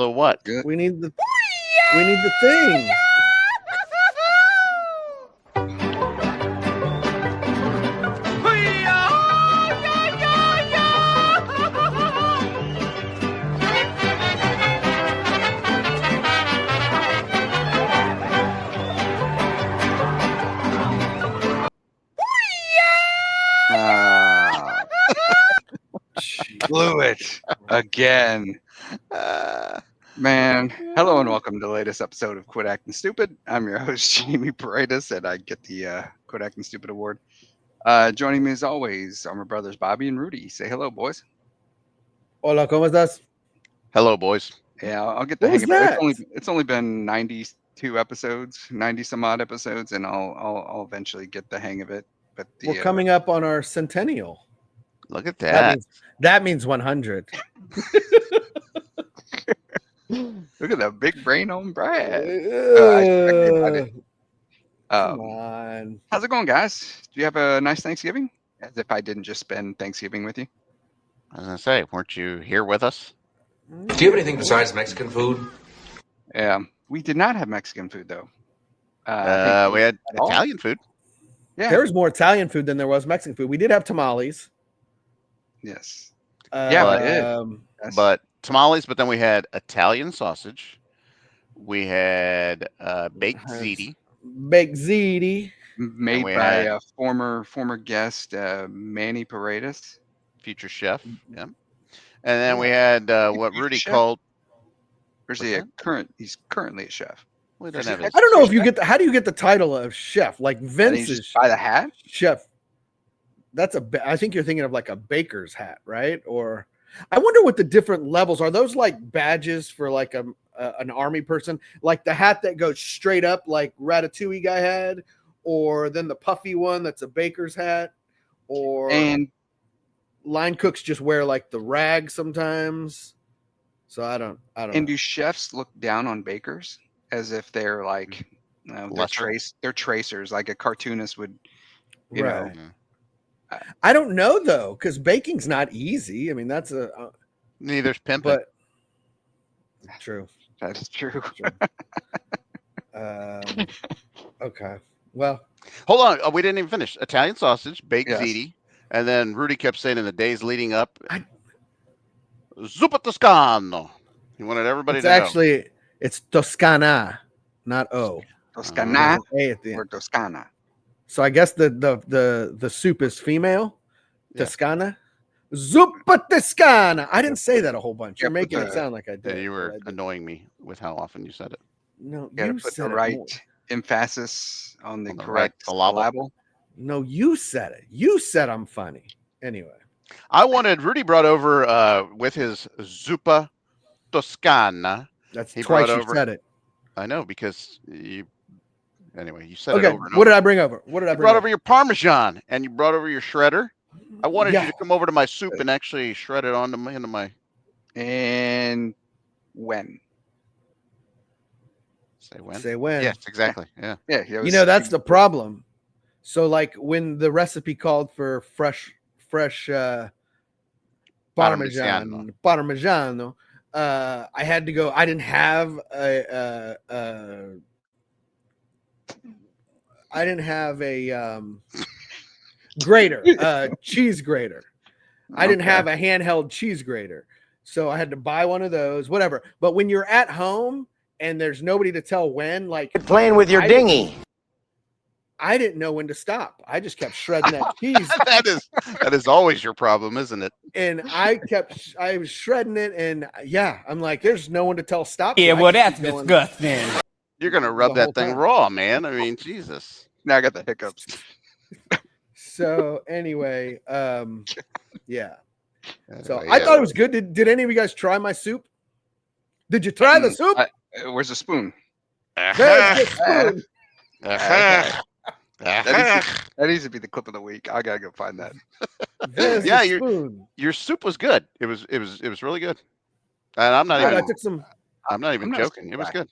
the what? Good. We need the thing. Blew it again. Man, hello and welcome to the latest episode of Quit Acting Stupid. I'm your host, Jamie Paredes, and I get the Quit Acting Stupid award. Joining me as always are my brothers Bobby and Rudy. Say hello, boys. Hola, ¿cómo estás? Hello, boys. Yeah, I'll get the What hang was of it. that? It's only been 92 episodes, 90 some odd episodes, and I'll eventually get the hang of it. But We're coming up on our centennial. Look at that. That means 100. Look at that big brain on Brad. Come on. How's it going, guys? Do you have a nice Thanksgiving? As if I didn't just spend Thanksgiving with you. I was gonna say, weren't you here with us? Do you have anything besides Mexican food? Yeah, we did not have Mexican food though. We had at all. Italian food. Yeah. There was more Italian food than there was Mexican food. We did have tamales. Yes. Yeah, we did. Yes. But tamales. But then we had Italian sausage. We had baked ziti. Baked ziti. Made by a former guest, Manny Paredes, future chef. Yeah. And then we had what Rudy called. Or is he a current? He's currently a chef. I don't know if you get how do you get the title of chef? Like Vince is by the hat chef. That's I think you're thinking of like a baker's hat, right? Or I wonder what the different levels are. Those like badges for like an army person, like the hat that goes straight up like Ratatouille guy had, or then the puffy one that's a baker's hat, and line cooks just wear like the rag sometimes. So I don't And know. Do chefs look down on bakers as if they're like, they're tracers, like a cartoonist would, you know. I don't know though, because baking's not easy. I mean, that's neither's pimping. But true. That is true. Okay. Well, hold on. We didn't even finish. Italian sausage, baked ziti, and then Rudy kept saying in the days leading up, zuppa toscano. He wanted everybody to know. It's Toscana, not O. Toscana A at the end. or Toscana. So I guess the soup is female. Toscana. Zuppa Toscana. I didn't say that a whole bunch. You're making it sound like I did. Yeah, you were annoying me with how often you said it. No, you gotta put the right emphasis on the correct syllable. No, you said it. You said I'm funny. Anyway. Rudy brought over with his zuppa toscana. That's twice you said it. I know, because you said it over and over. What did I bring over? You brought over your Parmesan, and you brought over your shredder. I wanted you to come over to my soup and actually shred it into my. And when? Say when. Yes, exactly. Yeah. Yeah. That's the problem. So like when the recipe called for fresh Parmigiano, I had to go. I didn't have a grater, cheese grater. I didn't have a handheld cheese grater, so I had to buy one of those. Whatever. But when you're at home and there's nobody to tell when, like you're playing with your dinghy. I didn't know when to stop. I just kept shredding that cheese. that is always your problem, isn't it? And I was shredding it, and I'm like, there's no one to tell stop. Yeah, well, that's disgusting. You're gonna rub that thing raw, man. I mean, Jesus. Now I got the hiccups. So anyway, yeah. So I thought it was good. Did any of you guys try my soup? Did you try the soup? Where's the spoon? There's the spoon. That needs to be the clip of the week. I gotta go find that. Your soup was good. It was really good. And I'm not even joking. It was good.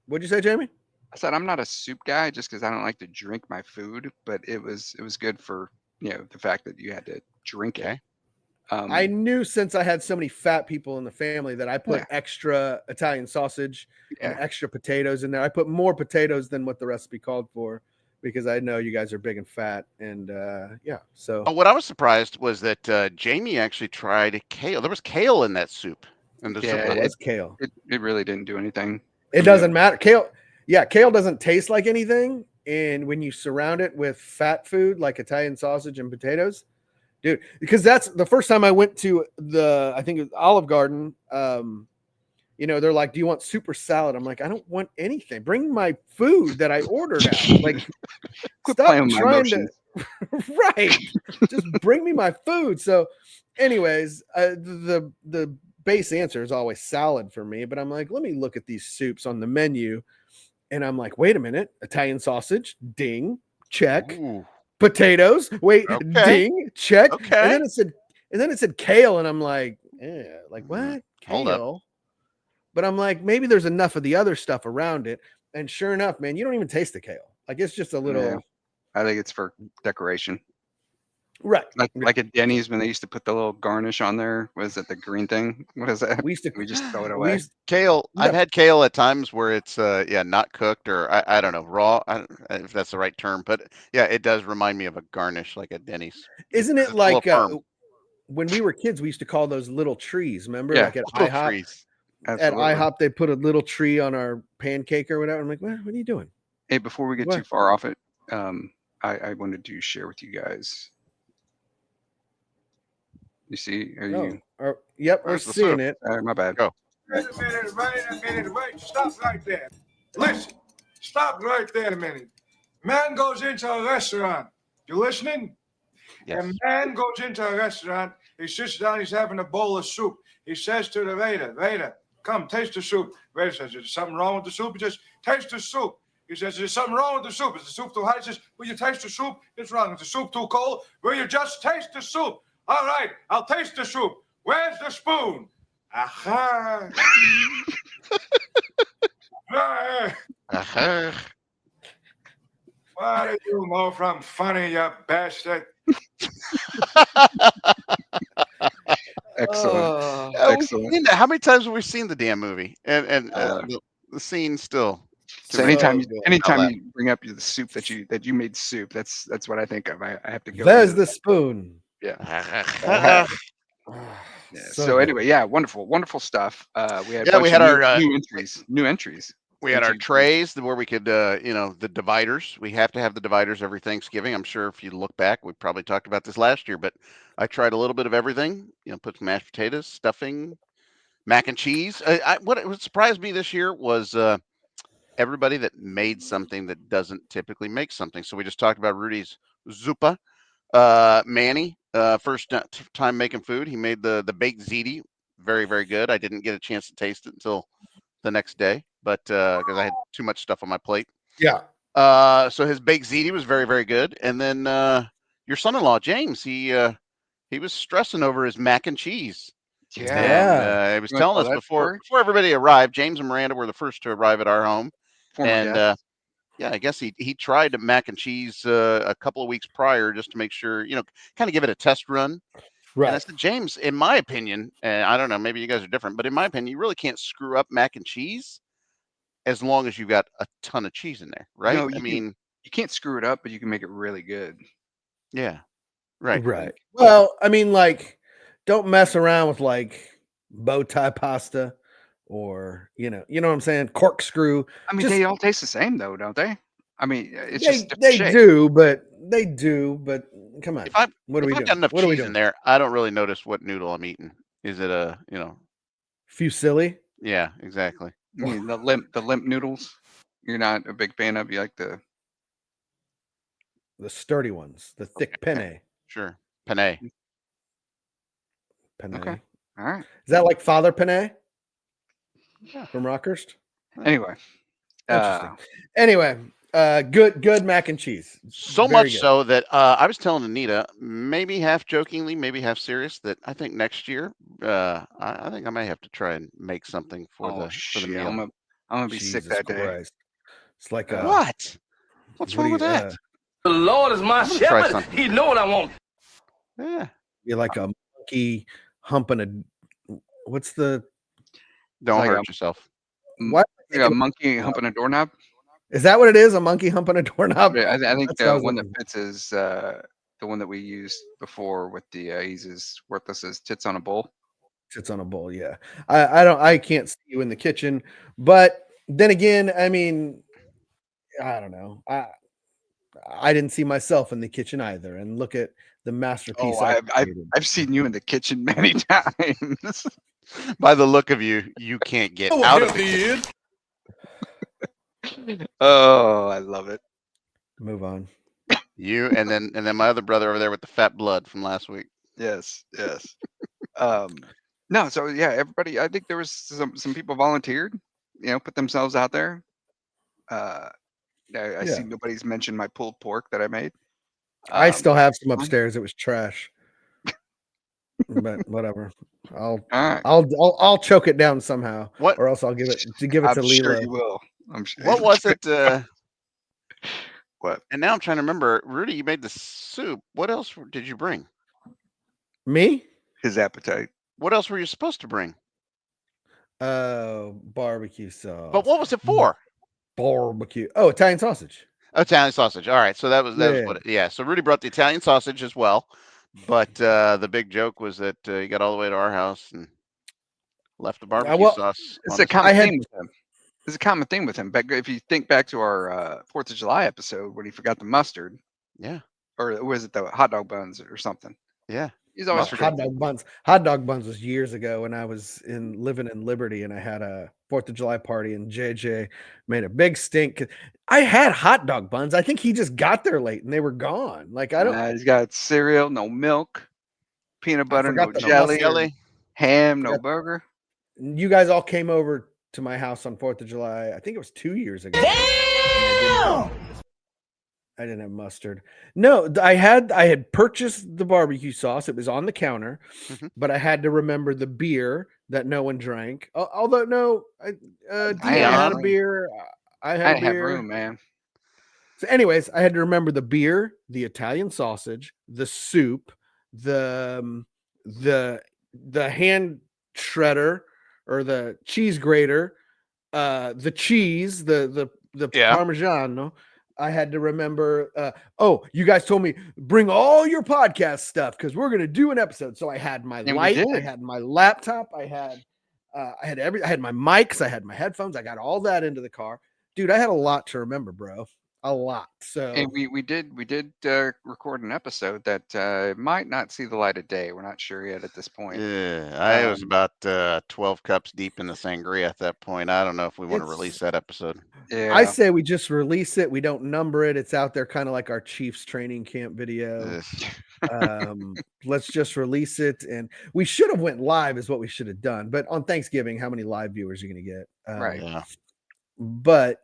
What'd you say, Jamie? I said I'm not a soup guy just because I don't like to drink my food, but it was good for the fact that you had to drink it. I knew since I had so many fat people in the family that I put Yeah. extra Italian sausage and Yeah. extra potatoes in there. I put more potatoes than what the recipe called for because I know you guys are big and fat. And yeah, so Oh, what I was surprised was that Jamie actually tried kale. There was kale in that soup. And the soup Yeah, it was kale. It really didn't do anything. It doesn't matter. Kale doesn't taste like anything. And when you surround it with fat food like Italian sausage and potatoes, dude, because that's the first time I went to I think it was Olive Garden. You know, they're like, do you want soup or salad? I'm like, I don't want anything. Bring my food that I ordered out. Like, Quit stop playing with my trying to, emotions. right. Just bring me my food. So, anyways, the base answer is always salad for me. But I'm like, let me look at these soups on the menu. And I'm like, wait a minute, Italian sausage, ding, check. Ooh, Potatoes, wait, Okay. ding, check. okay. And then it said kale, and I'm like, like Mhm. what? Hold up. Kale. But I'm like, maybe there's enough of the other stuff around it. And sure enough, man, you don't even taste the kale. Like it's just a little Yeah. I think it's for decoration. right. Like at Denny's when they used to put the little garnish on there. Was it the green thing? What is that? We used to We just throw it we away. used, Kale. no, I've had kale at times where it's not cooked or I don't know, raw. I don't if that's the right term, but yeah, it does remind me of a garnish like at Denny's. isn't 'Cause it it's a little like firm. when we were kids, we used to call those little trees, remember? Yeah, Like at Little IHOP. trees. At absolutely. IHOP, they put a little tree on our pancake or whatever. I'm like, what are you doing? Hey, before we get What? too far off it, I wanted to share with you guys. You see? Are you? Yep, we're Where's the seeing soup? it. My bad. Go. Wait a minute, wait, stop right there. Listen, stop right there a minute. Man goes into a restaurant. You listening? Yes. A man goes into a restaurant. He sits down. He's having a bowl of soup. He says to the waiter, come, taste the soup. Waiter says, is there something wrong with the soup? He says, taste the soup. He says, there's something wrong with the soup. Is the soup too hot? He says, will you taste the soup? It's wrong. Is the soup too cold? Will you just taste the soup? All right, I'll taste the soup. Where's the spoon? Aha. What do you know from funny, you bastard? Excellent. We've Excellent. seen that. How many times have we seen the damn movie? And the scene still. So anytime So good. you bring up the soup that you made soup, that's what I think of. I have to go. There's into the spoon. Yeah. Yeah, Yeah. So So good. anyway, yeah, wonderful stuff. We had a Yeah, we bunch had of our, new entries. we had our into- trays where we could, the dividers. We have to have the dividers every Thanksgiving. I'm sure if you look back, we probably talked about this last year, but I tried a little bit of everything. Put some mashed potatoes, stuffing, mac and cheese. What surprised me this year was everybody that made something that doesn't typically make something. So we just talked about Rudy's zuppa. Manny, first time making food. He made the baked ziti, very very good. I didn't get a chance to taste it until the next day, but because I had too much stuff on my plate. Yeah. So his baked ziti was very very good. And then your son-in-law James, he was stressing over his mac and cheese. Yeah. Yeah. He was You wanna telling tell us that before story? before everybody arrived. James and Miranda were the first to arrive at our home, Former and guest. yeah, I guess he tried mac and cheese a couple of weeks prior just to make sure, kind of give it a test run. And I Right. said, James, in my opinion, and I don't know, maybe you guys are different, but in my opinion, you really can't screw up mac and cheese as long as you've got a ton of cheese in there, right? No, I mean, you can't screw it up, but you can make it really good. yeah, right. Right. Well, I mean, like, don't mess around with like bow tie pasta or you know what I'm saying? Corkscrew. I mean, Just they all taste the same though, don't they? I mean, it's they just different they shape. do, but come on. If I What are we if I've doing? got enough What are we cheese in doing? there, I don't really notice what noodle I'm eating. Is it Fusilli? yeah, exactly. I mean, the limp noodles. You're not a big fan of. You like the The sturdy ones, the thick penne. Sure. Penne. Penne. Okay. All right. Is that like Father Penne Yeah. from Rockhurst? Anyway, Interesting. Anyway, good mac and cheese. So Very much good. so that I was telling Anita, maybe half jokingly, maybe half serious, that I think next year, I think I may have to try and make something for oh the shit, meal. I'm gonna be sick Jesus that day. Christ. It's like a What? What's what wrong do with you, that? The Lord is my I'm gonna try shepherd. something. He know what I want. Yeah. you're like a monkey humping a. What's the Don't like hurt yourself. what? a monkey humping a doorknob. Is that what it is? A monkey humping a doorknob? Yeah, I think That's what I the was one that looking fits is the one that we used before with the he's as worthless as tits on a bowl. Sits on a bowl. Yeah, I can't see you in the kitchen, but then again, I mean, I don't know. I didn't see myself in the kitchen either, and look at the masterpiece Oh, I I've created. I've seen you in the kitchen many times. By the look of you, you can't get out of the kitchen. Oh, I love it. Move on. You and then my other brother over there with the fat blood from last week. Yes, yes. No, so yeah, everybody. I think there was some people volunteered. Put themselves out there. I see Yeah. nobody's mentioned my pulled pork that I made. I still have some fine. upstairs. It was trash, but whatever. All right. I'll choke it down somehow, What or else I'll give it to I'm sure Lilo. you will. I'm sure. what was it? What? And now I'm trying to remember. Rudy, you made the soup. What else did you bring? Me? His appetite. What else were you supposed to bring? Barbecue sauce. But what was it for? Barbecue. Oh, Italian sausage. Italian sausage. All right, so that was Yeah. what. Yeah, so Rudy brought the Italian sausage as well, but the big joke was that he got all the way to our house and left the barbecue well, sauce. It's on a his- common I had- theme with him. It's a common thing with him. Back if you think back to our 4th of July episode when he forgot the mustard, Yeah, or was it the hot dog buns or something? yeah. He's always Mustard. hot forgetting. dog buns. Hot dog buns was years ago when I was living in Liberty, and I had a 4th of July party, and JJ made a big stink. I had hot dog buns. I think he just got there late and they were gone. Like I don't. He's got cereal, no milk, peanut butter, forgot no the jelly, Jelly. ham, no Forgot- burger. You guys all came over to my house on 4th of July. I think it was 2 years ago. I didn't have mustard. No, I had purchased the barbecue sauce. It was on the counter, Mhm. but I had to remember the beer that no one drank. Although no, Deanna had a room. beer. I I had a didn't have beer. room, man. So, anyways, I had to remember the beer, the Italian sausage, the soup, the hand shredder or the cheese grater, the cheese, the Yeah. Parmigiano. I had to remember. You guys told me bring all your podcast stuff because we're gonna do an episode. So I had my And we light, I did. had my laptop, I had my mics, I had my headphones, I got all that into the car. Dude, I had a lot to remember, bro. A lot. So And we did record an episode that might not see the light of day. We're not sure yet at this point. Yeah, I was Um, about 12 cups deep in the sangria at that point. I don't know if we want to It's- release that episode. Yeah. I say we just release it. We don't number it. It's out there kind of like our Chiefs training camp video. Let's just release it. And we should have went live is what we should have done. But on Thanksgiving, how many live viewers are you going to get? Right. Yeah. But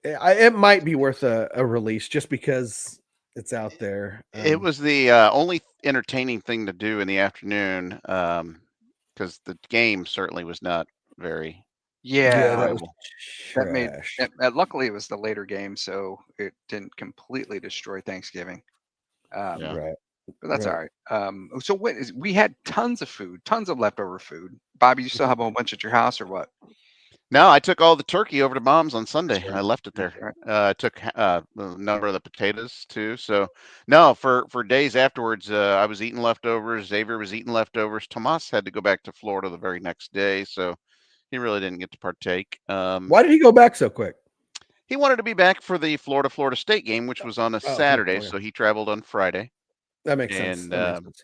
it might be worth a release just because it's out there. It was the only entertaining thing to do in the afternoon because the game certainly was not very. Yeah. that was That made trash. luckily it was the later game, so it didn't completely destroy Thanksgiving. Yeah. Right. But that's Right. all right. So we had tons of food, tons of leftover food. Bobby, you still have a whole bunch at your house or what? No, I took all the turkey over to Mom's on Sunday. right. I left it That's there. right. I took a number of the potatoes too. So no, for days afterwards, I was eating leftovers. Xavier was eating leftovers. Tomas had to go back to Florida the very next day, so he really didn't get to partake. Why did he go back so quick? He wanted to be back for the Florida State game, which was on a okay, Saturday, okay. so he traveled on Friday. That makes sense. And That makes sense.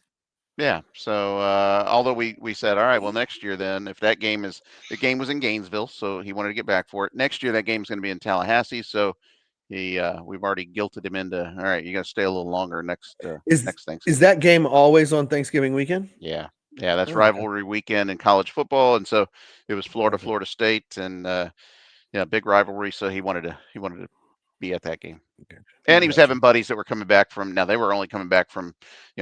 yeah, so although we said, all right, well, next year then, if that game is the game was in Gainesville, so he wanted to get back for it. Next year that game's going to be in Tallahassee, so we've already guilted him into, all right, you got to stay a little longer next Thanksgiving. Is that game always on Thanksgiving weekend? Yeah, that's Oh, okay. rivalry weekend in college football, and so it was Florida State, and big rivalry, so he wanted to be at that game. Okay. And he was Gotcha. having buddies that were coming back from. Now they were only coming back from,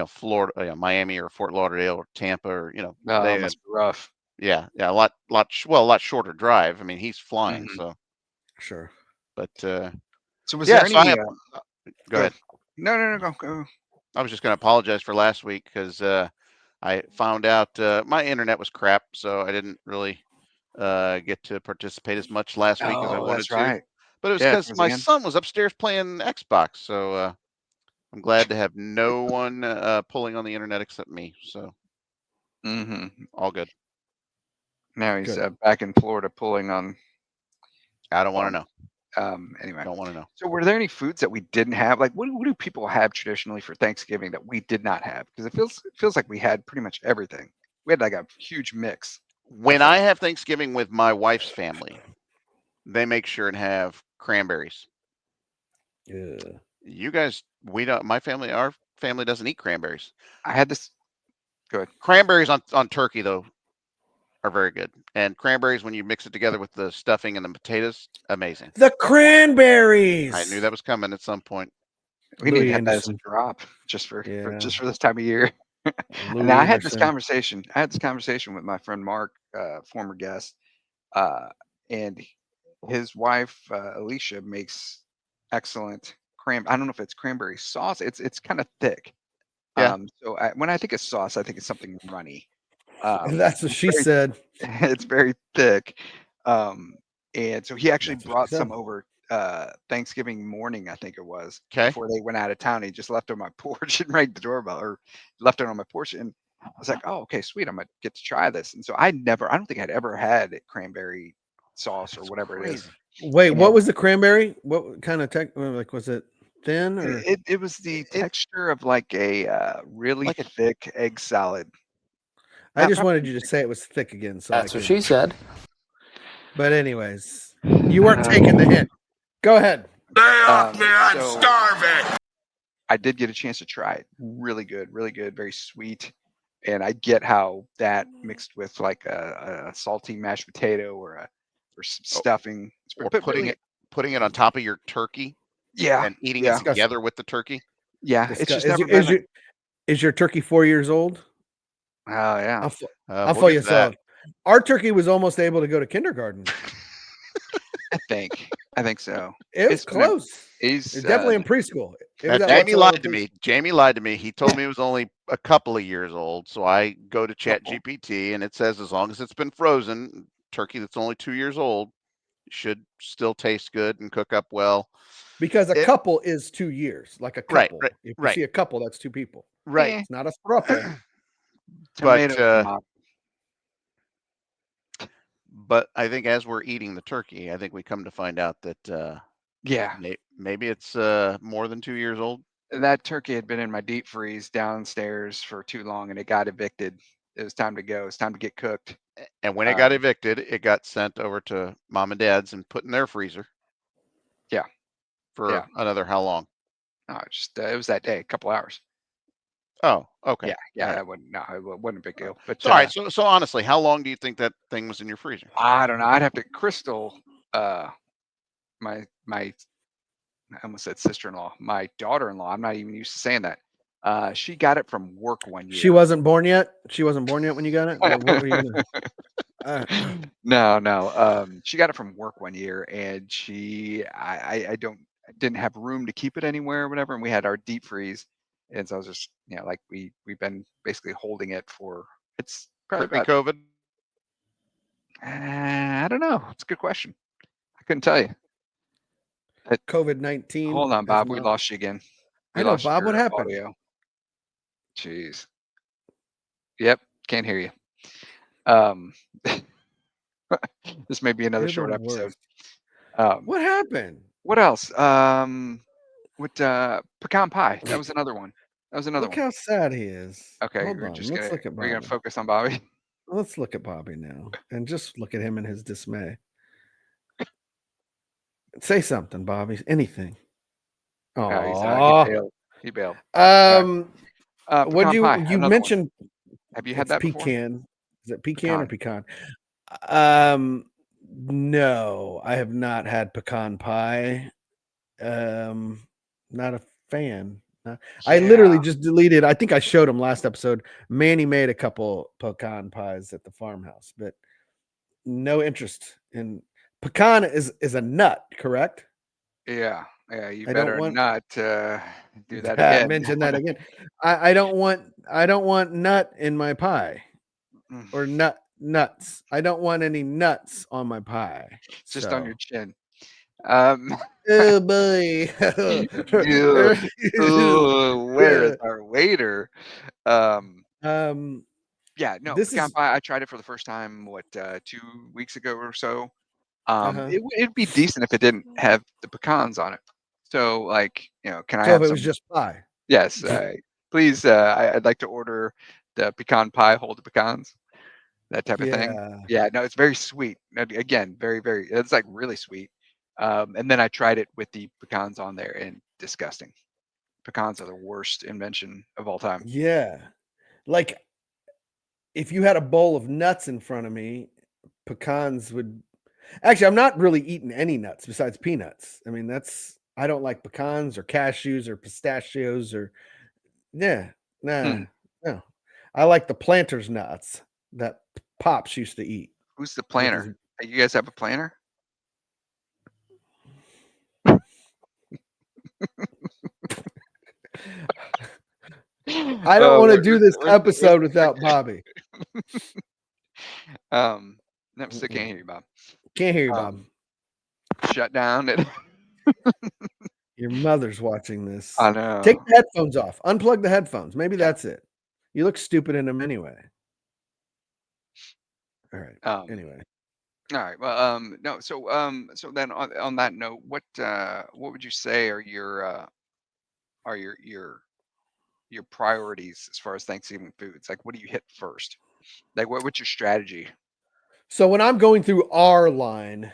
Florida, Miami or Fort Lauderdale or Tampa or they had, Must be rough. a lot shorter drive. I mean, he's flying, Mhm. so. Sure. But So was yeah, there so any? go ahead. No, go. I was just going to apologize for last week because I found out my internet was crap, so I didn't really get to participate as much last week as I Oh, wanted that's to. right. But it was Yeah, because towards my the end. son was upstairs playing Xbox, so I'm glad to have no one pulling on the internet except me. So Mm-hmm. all good. Now he's Good. back in Florida pulling on. I don't want Well, to know. anyway. Don't want to know. So, were there any foods that we didn't have? Like, what do people have traditionally for Thanksgiving that we did not have? Because it feels like we had pretty much everything. We had like a huge mix. When think. I have Thanksgiving with my wife's family, they make sure and have cranberries. Yeah. You guys, we don't. Our family doesn't eat cranberries. I had this. Good. Cranberries on turkey though are very good, and cranberries when you mix it together with the stuffing and the potatoes, amazing. The cranberries. I knew that was coming at some point. We need Louis to have that as a Anderson. drop just for Yeah. just for this time of year. Louis Now I had this Anderson. conversation. I had this conversation with my friend Mark, former guest, uh, and his wife Alicia makes excellent I don't know if it's cranberry sauce. It's kind of thick. Yeah. So when I think of sauce, I think of something runny. That's what It's she very said. it's very thick. Um, and so he actually That's what she brought said. some over Thanksgiving morning, I think it was, Okay. before they went out of town. He just left it on my porch and rang the doorbell or left it on my porch. And I was like, oh, okay, sweet. I'm gonna get to try this. And so I don't think I'd ever had cranberry sauce or That's whatever it is. crazy. Wait, And what was the cranberry? What kind of tech? Like, was it thin or? it was the texture of like a really Like a thick egg salad. I just Probably- wanted you to say it was thick again, so That's I what could. she said. But anyways, you weren't taking the hint. Go ahead. so I did get a chance to try it. Really good, very sweet. And I get how that mixed with like a salty mashed potato or some Oh, stuffing, or but really, putting it on top of your turkey yeah, and eating yeah, it together with the turkey. yeah. It's just Is, never your, been. is, your, is your turkey 4 years old? Oh yeah, I'll We'll fill get you to that. so. Our turkey was almost able to go to kindergarten. I think so. It was It's been a- close. He's It's definitely in preschool. It was Now, at Jamie what's lied to me. Jamie lied to me. He told me it was only a couple of years old. So I go to Chat GPT and it says as long as it's been frozen, turkey that's only 2 years old should still taste good and cook up well. because a It- couple is 2 years, like a Right, couple. right, If you right. see a couple, that's 2 people. Right. Eh, It's not a throuple. But tomato. but I think as we're eating the turkey, I think we come to find out that Yeah, maybe it's more than 2 years old. that turkey had been in my deep freeze downstairs for too long, and it got evicted. It was time to go. It's time to get cooked. And when it got evicted, it got sent over to mom and dad's and put in their freezer. Yeah. For Yeah. another how long? No, it was that day, a couple hours. Oh, okay. Yeah, All right. it wasn't a big deal. But So, all right. So honestly, how long do you think that thing was in your freezer? I don't know. I'd have to Crystal, my I almost said sister-in-law, my daughter-in-law. I'm not even used to saying that. She got it from work one year. She wasn't born yet. She wasn't born yet when you got it. What were you gonna... No. She got it from work one year, and I didn't have room to keep it anywhere or whatever, and we had our deep freeze, and so I was just like we've been basically holding it for it's probably about Pre-COVID. I don't know. It's a good question. I couldn't tell you. COVID-19. Hold on, Bob. We lost you again. I know, Bob. What happened? Audio. Jeez. Yep, can't hear you. This may be another You're short the episode. worst. What happened? What else? With pecan pie. That was another one. Look how sad he is. Okay, Hold we're on. just Let's gonna look at we're gonna Bobby. focus on Bobby. Let's look at Bobby now, and just look at him in his dismay. Say something, Bobby. Anything. Oh, he bailed. What you pie, another one. mentioned? Have you had It's that before? pecan. Is it pecan or pecan? No, I have not had pecan pie. Not a fan. I literally just deleted. I think I showed him last episode. Manny made a couple pecan pies at the farmhouse, but no interest in pecan is a nut, correct? Yeah. Yeah, you I don't better want not do that again. mention that again. I don't want nut in my pie or nuts. I don't want any nuts on my pie. Just on So your chin. Um, oh boy. ew, ooh, where is our waiter? Um, um yeah, no, this pecan is pie. I tried it for the first time, what, 2 weeks ago or so. uh-huh. It'd be decent if it didn't have the pecans on it. So, like, can I So if have it was some? just pie. Yes, please. I'd like to order the pecan pie, hold the pecans, that type of thing. Yeah. Yeah, no, it's very sweet. Again, very, very. It's like really sweet. And then I tried it with the pecans on there, and disgusting. Pecans are the worst invention of all time. Yeah. Like if you had a bowl of nuts in front of me, pecans would actually I'm not really eating any nuts besides peanuts. I mean, I don't like pecans or cashews or pistachios or yeah, nah, Hmm. no. I like the planter's nuts that Pops used to eat Who's the with his planner? You guys have a planner? I don't want to do Where's this where's episode the without Bobby. No, still can't Mm-mm. hear you, Bob. Can't hear you, Bob. Shut down. Your mother's watching this. I Take know. the headphones off. Unplug the headphones. Maybe Yeah. that's it. You look stupid in them anyway. All right. Um, Anyway. all right. Well, no. So then on that note, what would you say are your priorities as far as Thanksgiving foods? Like, what do you hit first? Like, what's your strategy? So when I'm going through our line,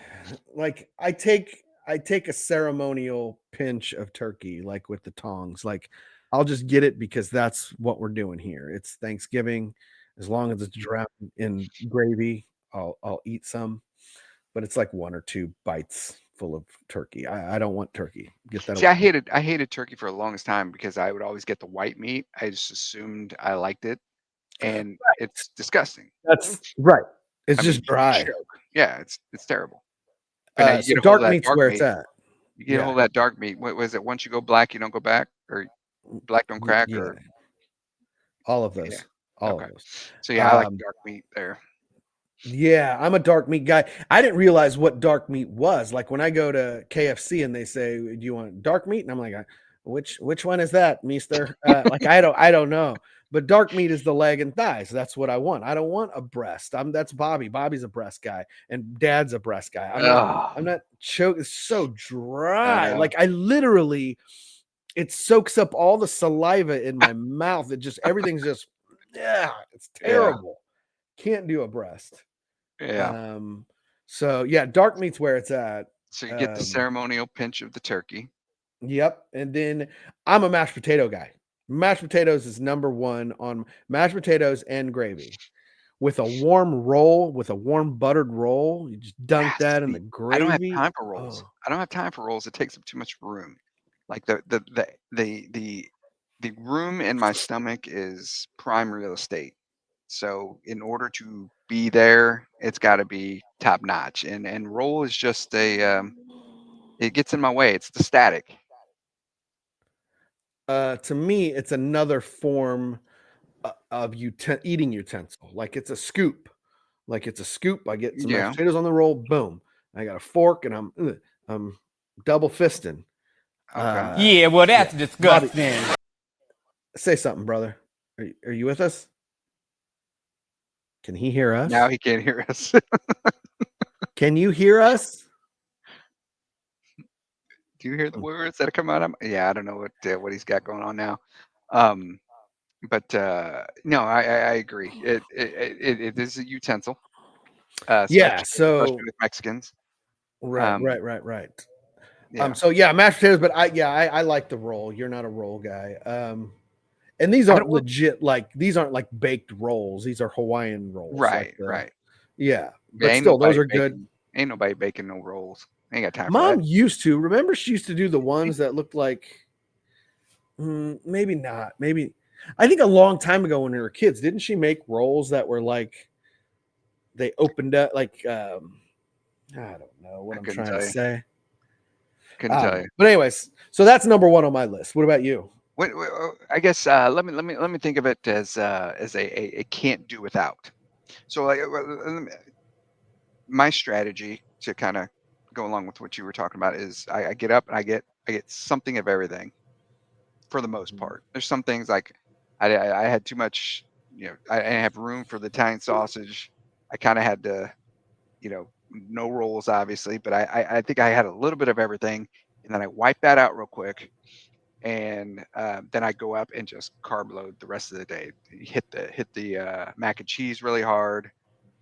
like I take a ceremonial pinch of turkey, like with the tongs. Like I'll just get it because that's what we're doing here. It's Thanksgiving. As long as it's drowned in gravy, I'll eat some. But it's like one or two bites full of turkey. I don't want turkey. Get that See, away. I hated turkey for the longest time because I would always get the white meat. I just assumed I liked it, and it's disgusting. That's right. It's I mean, just you dry. choke. Yeah, it's terrible. But now you So get a hold dark of that meat's dark where it's meat. at. You get a Yeah. hold of that dark meat. What was it? Once you go black, you don't go back, or black don't crack, Yeah. or All of yeah. those. All of Okay. those. So yeah, I like Um, dark meat there. Yeah, I'm a dark meat guy. I didn't realize what dark meat was. Like when I go to KFC and they say, "Do you want dark meat?" and I'm like, "Which one is that, Mister?" Like I don't know. But dark meat is the leg and thighs. That's what I want. I don't want a breast. That's Bobby. Bobby's a breast guy, and Dad's a breast guy. I'm Oh, not choke. It's so I dry. know. Like I literally, it soaks up all the saliva in my mouth. It just everything's just yeah. It's Yeah, terrible. Can't do a breast. yeah. Um, so yeah, dark meat's where it's at. So you get the Um, ceremonial pinch of the turkey. yep. And then I'm a mashed potato guy. Mashed potatoes is number one on mashed potatoes and gravy. With a warm roll, with a warm buttered roll, you just dunk Yeah, that in the see, I don't have gravy. time for rolls. Oh, I don't have time for rolls. It takes up too much room. Like the room in my stomach is prime real estate. So in order to be there, it's got to be top notch. And roll is just it gets in my way. It's the static. to me, it's another form of eating utensil. Like it's a scoop. Like it's a scoop. I get some mashed Yeah. potatoes on the roll. Boom. I got a fork, and I'm double fisting. Okay. Yeah, well, Yeah. that's Bobby, disgusting. say something, brother. Are you with us? Can he hear Now us? he can't hear us. Can you hear us? Do you hear the Hmm. words that are coming out of yeah, I don't know what he's got going on now. Um, but no, I agree. It is a utensil, Yeah. especially So with Mexicans. right, Um, right. yeah, So yeah, mashed potatoes, but I like the roll. You're not a roll guy. And these I aren't don't. Well, legit these aren't like baked rolls. These are Hawaiian rolls. Like right, right. yeah, Yeah, but still, those are good. ain't nobody baking no rolls. Ain't got time for Mom that. used to remember she used to do the ones that looked like maybe not. Maybe I think a long time ago when we were kids, didn't she make rolls that were like they opened up like I don't know what I I'm couldn't trying to tell you. say. Couldn't tell you. But anyways, so that's number one on my list. What about you? I guess let me think of it as a can't do without. So my strategy to kind of go along with what you were talking about is I get up and I get something of everything for the most part. There's some things like I had too much, I didn't have room for the Italian sausage. I kind of had to, no rolls obviously, but I think I had a little bit of everything, and then I wipe that out real quick, and then I go up and just carb load the rest of the day. Hit the mac and cheese really hard.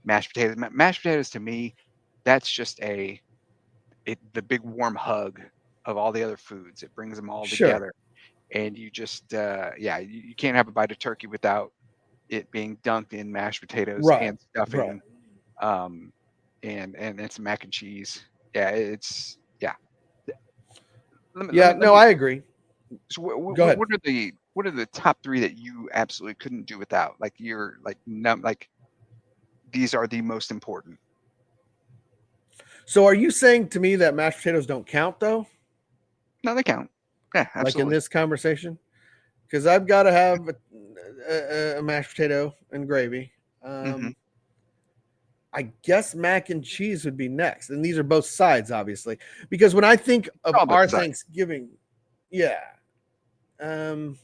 Mashed potatoes. Mashed potatoes to me, that's just the big warm hug of all the other foods. It brings them all together, and you just you can't have a bite of turkey without it being dunked in mashed potatoes and stuffing, and some mac and cheese. Yeah, it's yeah. I agree. So Go ahead. what are the top three that you absolutely couldn't do without? Like you're like these are the most important. So are you saying to me that mashed potatoes don't count though? No, they count. Yeah, absolutely. Like in this conversation? Because I've got to have a mashed potato and gravy. I guess mac and cheese would be next. And these are both sides, obviously. Because when I think of our Thanksgiving, I'm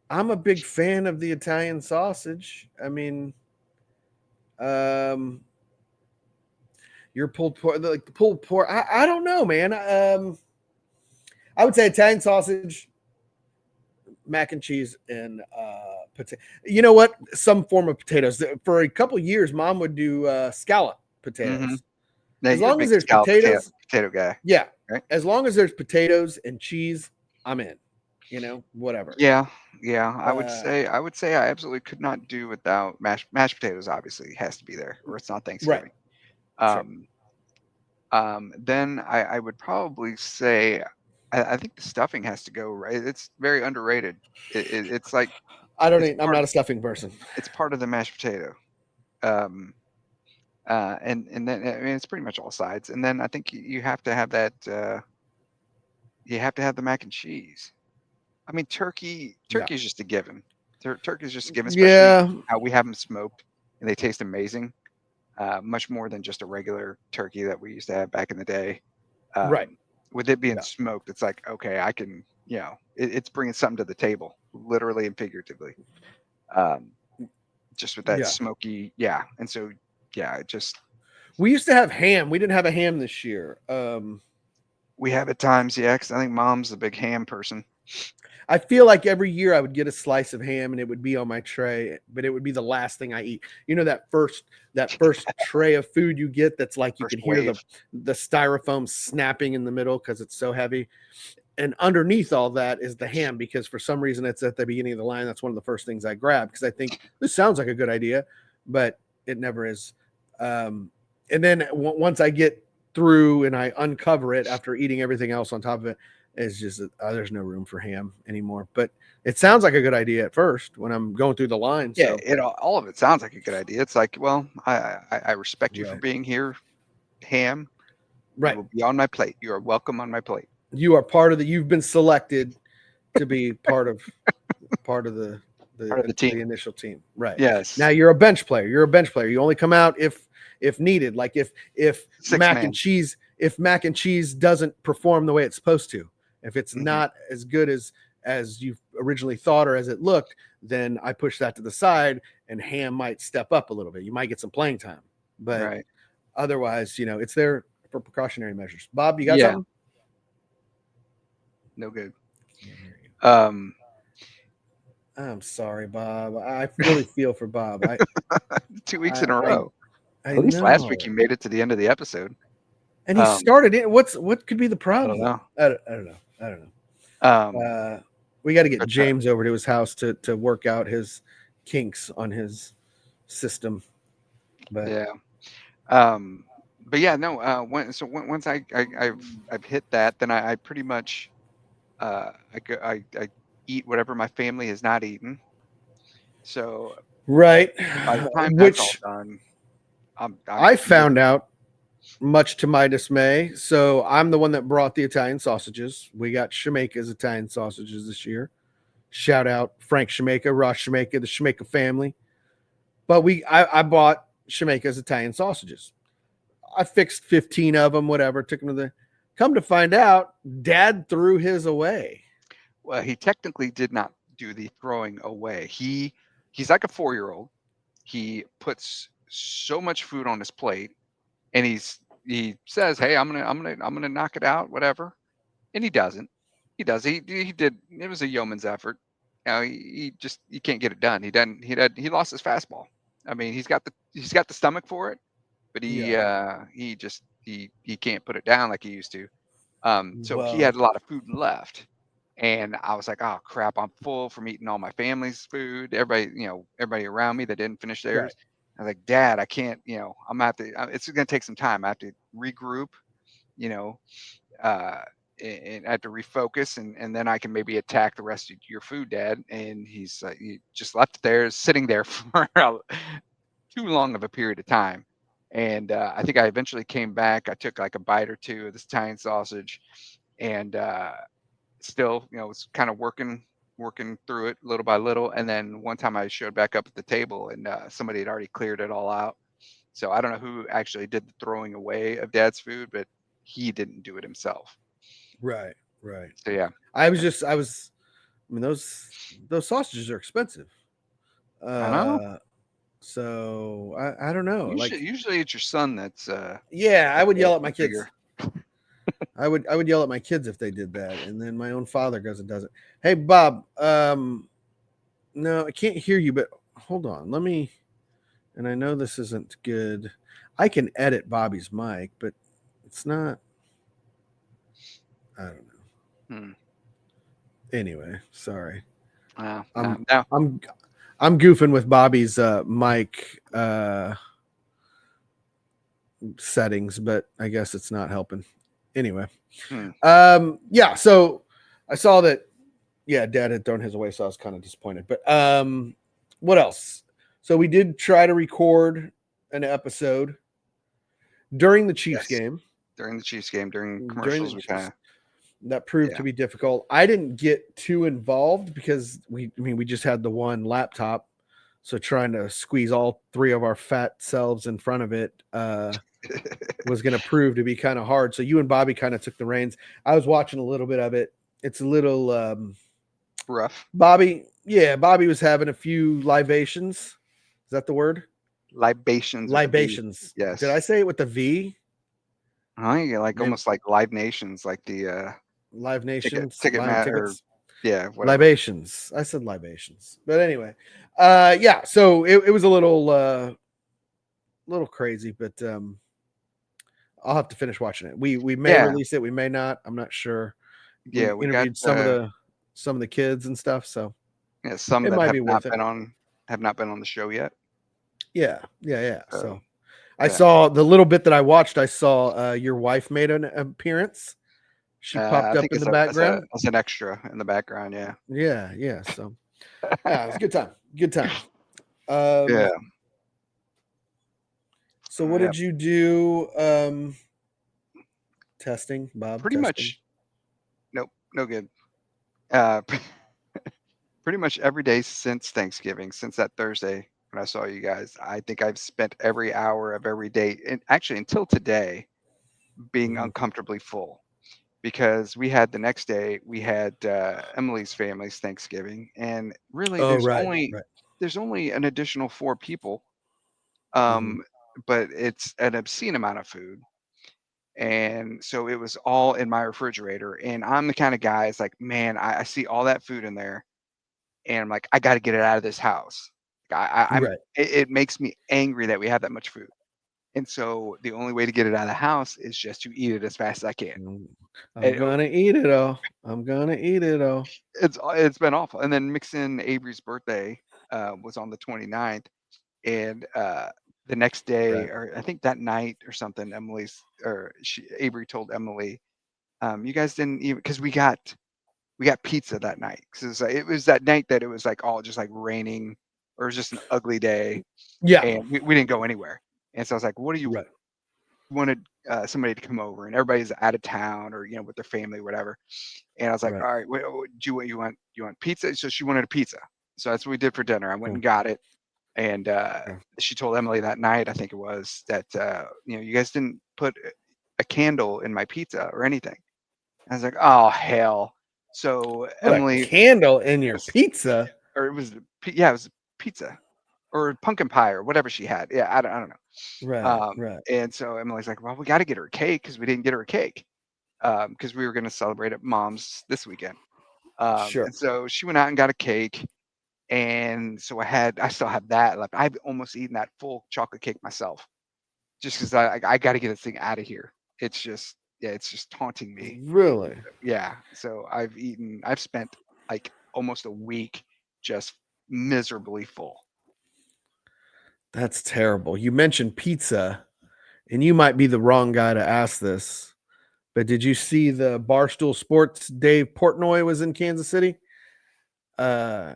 a big fan of the Italian sausage. I mean, your pulled pork, like the pulled pork. I don't know, man. I would say Italian sausage, mac and cheese, and potato. You know what? Some form of potatoes. For a couple years, Mom would do scallop potatoes. As long as there's potatoes, potato guy. Yeah. Right? As long as there's potatoes and cheese, I'm in. Whatever. Yeah. I would say I absolutely could not do without mashed potatoes. Obviously, has to be there, or it's not Thanksgiving. Right. Then I would probably say I think the stuffing has to go, right? It's very underrated. It's like I'm not a stuffing person. It's part of the mashed potato. And then I mean it's pretty much all sides. And then I think you have to have that. You have to have the mac and cheese. I mean, turkey is just a given. Turkey is just a given, especially how we have them smoked, and they taste amazing. Much more than just a regular turkey that we used to have back in the day. Right. With it being smoked, it's like, okay, I can, it's bringing something to the table, literally and figuratively. Just with that smoky, and so, we used to have ham. We didn't have a ham this year. We have at times, because I think Mom's a big ham person. I feel like every year I would get a slice of ham and it would be on my tray, but it would be the last thing I eat. That first tray of food you get that's like you can hear the styrofoam snapping in the middle because it's so heavy. And underneath all that is the ham, because for some reason it's at the beginning of the line. That's one of the first things I grab because I think this sounds like a good idea, but it never is. And then once I get through and I uncover it after eating everything else on top of it, it's just there's no room for ham anymore. But it sounds like a good idea at first when I'm going through the line. Yeah, all of it sounds like a good idea. It's like, well, I respect you for being here, ham. Right. You will be on my plate. You are welcome on my plate. You are part of you've been selected to be part of the team. The initial team. Right. Yes. Now you're a bench player. You only come out if needed. Like if mac and cheese doesn't perform the way it's supposed to. If it's not as good as you originally thought or as it looked, then I push that to the side and ham might step up a little bit. You might get some playing time, but otherwise, it's there for precautionary measures. Bob, you got something? No good. I'm sorry, Bob. I really feel for Bob. 2 weeks in a row. At least last week you made it to the end of the episode. And he started it. What could be the problem? I don't know. We got to get James over to his house to work out his kinks on his system. But once I've hit that, then I pretty much I eat whatever my family has not eaten. So right, by the time that's all done, I found out much to my dismay. So I'm the one that brought the Italian sausages. We got Shemeka's Italian sausages this year. Shout out Frank Shemeka, Ross Shemeka, the Shemeka family. But I bought Shemeka's Italian sausages. I fixed 15 of them, whatever, took them to the. Come to find out, Dad threw his away. Well, he technically did not do the throwing away. He's like a 4-year-old. He puts so much food on his plate, and he says, "Hey, I'm gonna knock it out, whatever," and he doesn't. He does. He did. It was a yeoman's effort. He can't get it done. He lost his fastball. I mean, he's got the stomach for it, but he can't put it down like he used to. So he Well, had a lot of food left, and I was like, "Oh crap, I'm full from eating all my family's food. Everybody around me that didn't finish right. theirs." I was like, "Dad, I can't. I'm gonna have to. It's gonna take some time. I have to regroup. You know, uh, and I have to refocus, and then I can maybe attack the rest of your food, Dad." And he just left it there, sitting there for too long of a period of time. And I think I eventually came back. I took like a bite or two of this Italian sausage, and still, was kind of working through it little by little. And then one time I showed back up at the table, and somebody had already cleared it all out. So I don't know who actually did the throwing away of Dad's food, but he didn't do it himself. Right. So yeah, I mean, those sausages are expensive. I know. So I don't know. Usually it's your son that's Yeah, I would yell at my kids. bigger. I would yell at my kids if they did that, and then my own father goes and does it. Hey, Bob. No, I can't hear you, but hold on. Let me. And I know this isn't good. I can edit Bobby's mic, but it's not. I don't know. Anyway, sorry. No. I'm goofing with Bobby's mic settings, but I guess it's not helping. Anyway. Yeah, so I saw that Dad had thrown his away, so I was kind of disappointed. But what else? So we did try to record an episode during the Chiefs game. During the Chiefs game, during commercials, that proved to be difficult. I didn't get too involved because we just had the one laptop, so trying to squeeze all three of our fat selves in front of it was going to prove to be kind of hard. So you and Bobby kind of took the reins. I was watching a little bit of it. It's a little rough. Bobby was having a few libations. Is that the word? Libations. Yes. Did I say it with the V? Yeah, almost like Live Nations, like the Live Nations ticket tickets. Whatever. Libations. I said libations. But anyway, so it was a little crazy, but I'll have to finish watching it. We may release it, we may not. I'm not sure. We interviewed some of the kids and stuff, so some it that might have be not worth been on the show yet. Yeah. So I saw the little bit that I watched. I saw your wife made an appearance. She popped up in the background as an extra in the background. Yeah. So it was a good time. Yeah. So what did you do? Testing, Bob. Pretty much. Nope. No good. Pretty much every day since Thanksgiving, since that Thursday when I saw you guys, I think I've spent every hour of every day, and actually until today, being uncomfortably full, because we had the next day we had Emily's family's Thanksgiving, and really there's only an additional 4 people, but it's an obscene amount of food. And so it was all in my refrigerator, and I'm the kind of guy, it's like, man, I see all that food in there, and I'm like, I got to get it out of this house. It makes me angry that we have that much food. And so the only way to get it out of the house is just to eat it as fast as I can. I'm gonna eat it all. It's been awful. And then mix in Avery's birthday was on the 29th, and the next day, or I think that night or something, Avery told Emily, you guys didn't even, because we got pizza that night. Because it was that night that it was like all just like raining, or it was just an ugly day. Yeah. And we didn't go anywhere. And so I was like, what do you want to somebody to come over, and everybody's out of town or with their family, whatever. And I was like, Right. all right, do you want pizza? So she wanted a pizza. So that's what we did for dinner. I went and got it. And she told Emily that night, I think it was, that you guys didn't put a candle in my pizza or anything. I was like, oh hell. So Put a Emily, candle in your pizza. or it was pizza or pumpkin pie or whatever she had. Yeah, I don't know. Right. And so Emily's like, well, we got to get her a cake because we didn't get her a cake because we were going to celebrate at Mom's this weekend. Sure. And so she went out and got a cake. And so I still have that left. I've almost eaten that full chocolate cake myself, just because I got to get this thing out of here. It's just taunting me. Really? Yeah. So I've spent like almost a week just miserably full. That's terrible. You mentioned pizza, and you might be the wrong guy to ask this, but did you see the Barstool Sports Dave Portnoy was in Kansas City? Do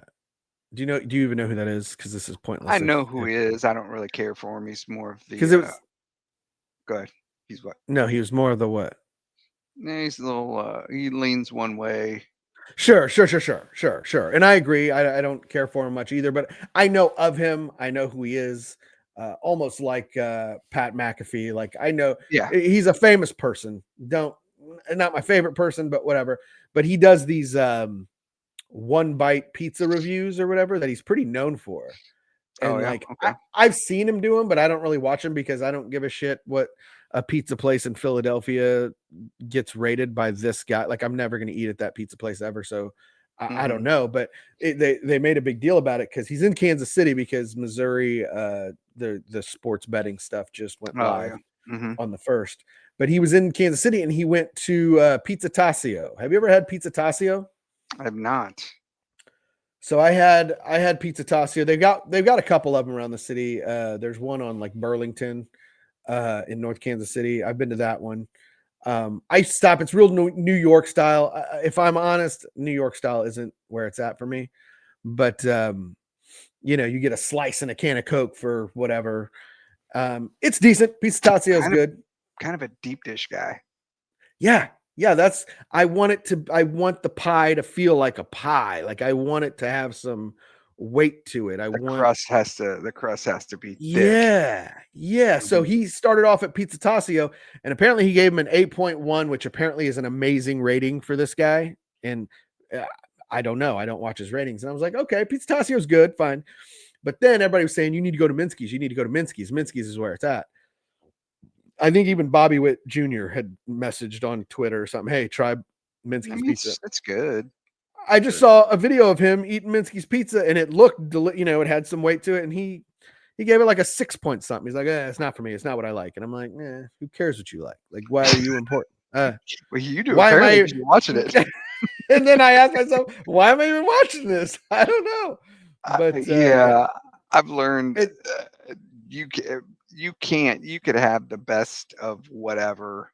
you even know who that is? Because this is pointless. I know who he is. I don't really care for him. He's more of the. Because it was. Go ahead. He's what? No, he was more of the what? He's a little. He leans one way. Sure. And I agree. I don't care for him much either, but I know of him. I know who he is. Almost like Pat McAfee. Like I know. Yeah. He's a famous person. Not my favorite person, but whatever. But he does these one bite pizza reviews or whatever that he's pretty known for. And okay. I've seen him do them, but I don't really watch them because I don't give a shit what a pizza place in Philadelphia gets rated by this guy. Like I'm never going to eat at that pizza place ever. So I don't know, but they made a big deal about it because he's in Kansas City because Missouri, the sports betting stuff just went live on the 1st, but he was in Kansas City and he went to Pizza Tassio. Have you ever had Pizza Tassio? I have not. So I had Pizza Tassio. They've got a couple of them around the city. There's one on like Burlington in North Kansas City. I've been to that one. I stop. It's real New York style. If I'm honest, New York style isn't where it's at for me. But you get a slice and a can of Coke for whatever. It's decent. Pizza Tassio is good. Kind of a deep dish guy. Yeah. I want the pie to feel like a pie. Like I want it to have some weight to it. The crust has to be thick. Yeah. So he started off at Pizza Tassio, and apparently he gave him an 8.1, which apparently is an amazing rating for this guy. And I don't know. I don't watch his ratings. And I was like, okay, Pizza Tassio is good, fine. But then everybody was saying, you need to go to Minsky's. You need to go to Minsky's. Minsky's is where it's at. I think even Bobby Witt Jr. had messaged on Twitter or something. Hey, try Minsky's pizza. That's good. I just saw a video of him eating Minsky's pizza, and it looked, it had some weight to it, and he gave it like a 6 point something. He's like, it's not for me. It's not what I like. And I'm like, who cares what you like? Like, why are you important? Well, you do. Why am I watching it? And then I asked myself, why am I even watching this? I don't know. But I've learned you could have the best of whatever,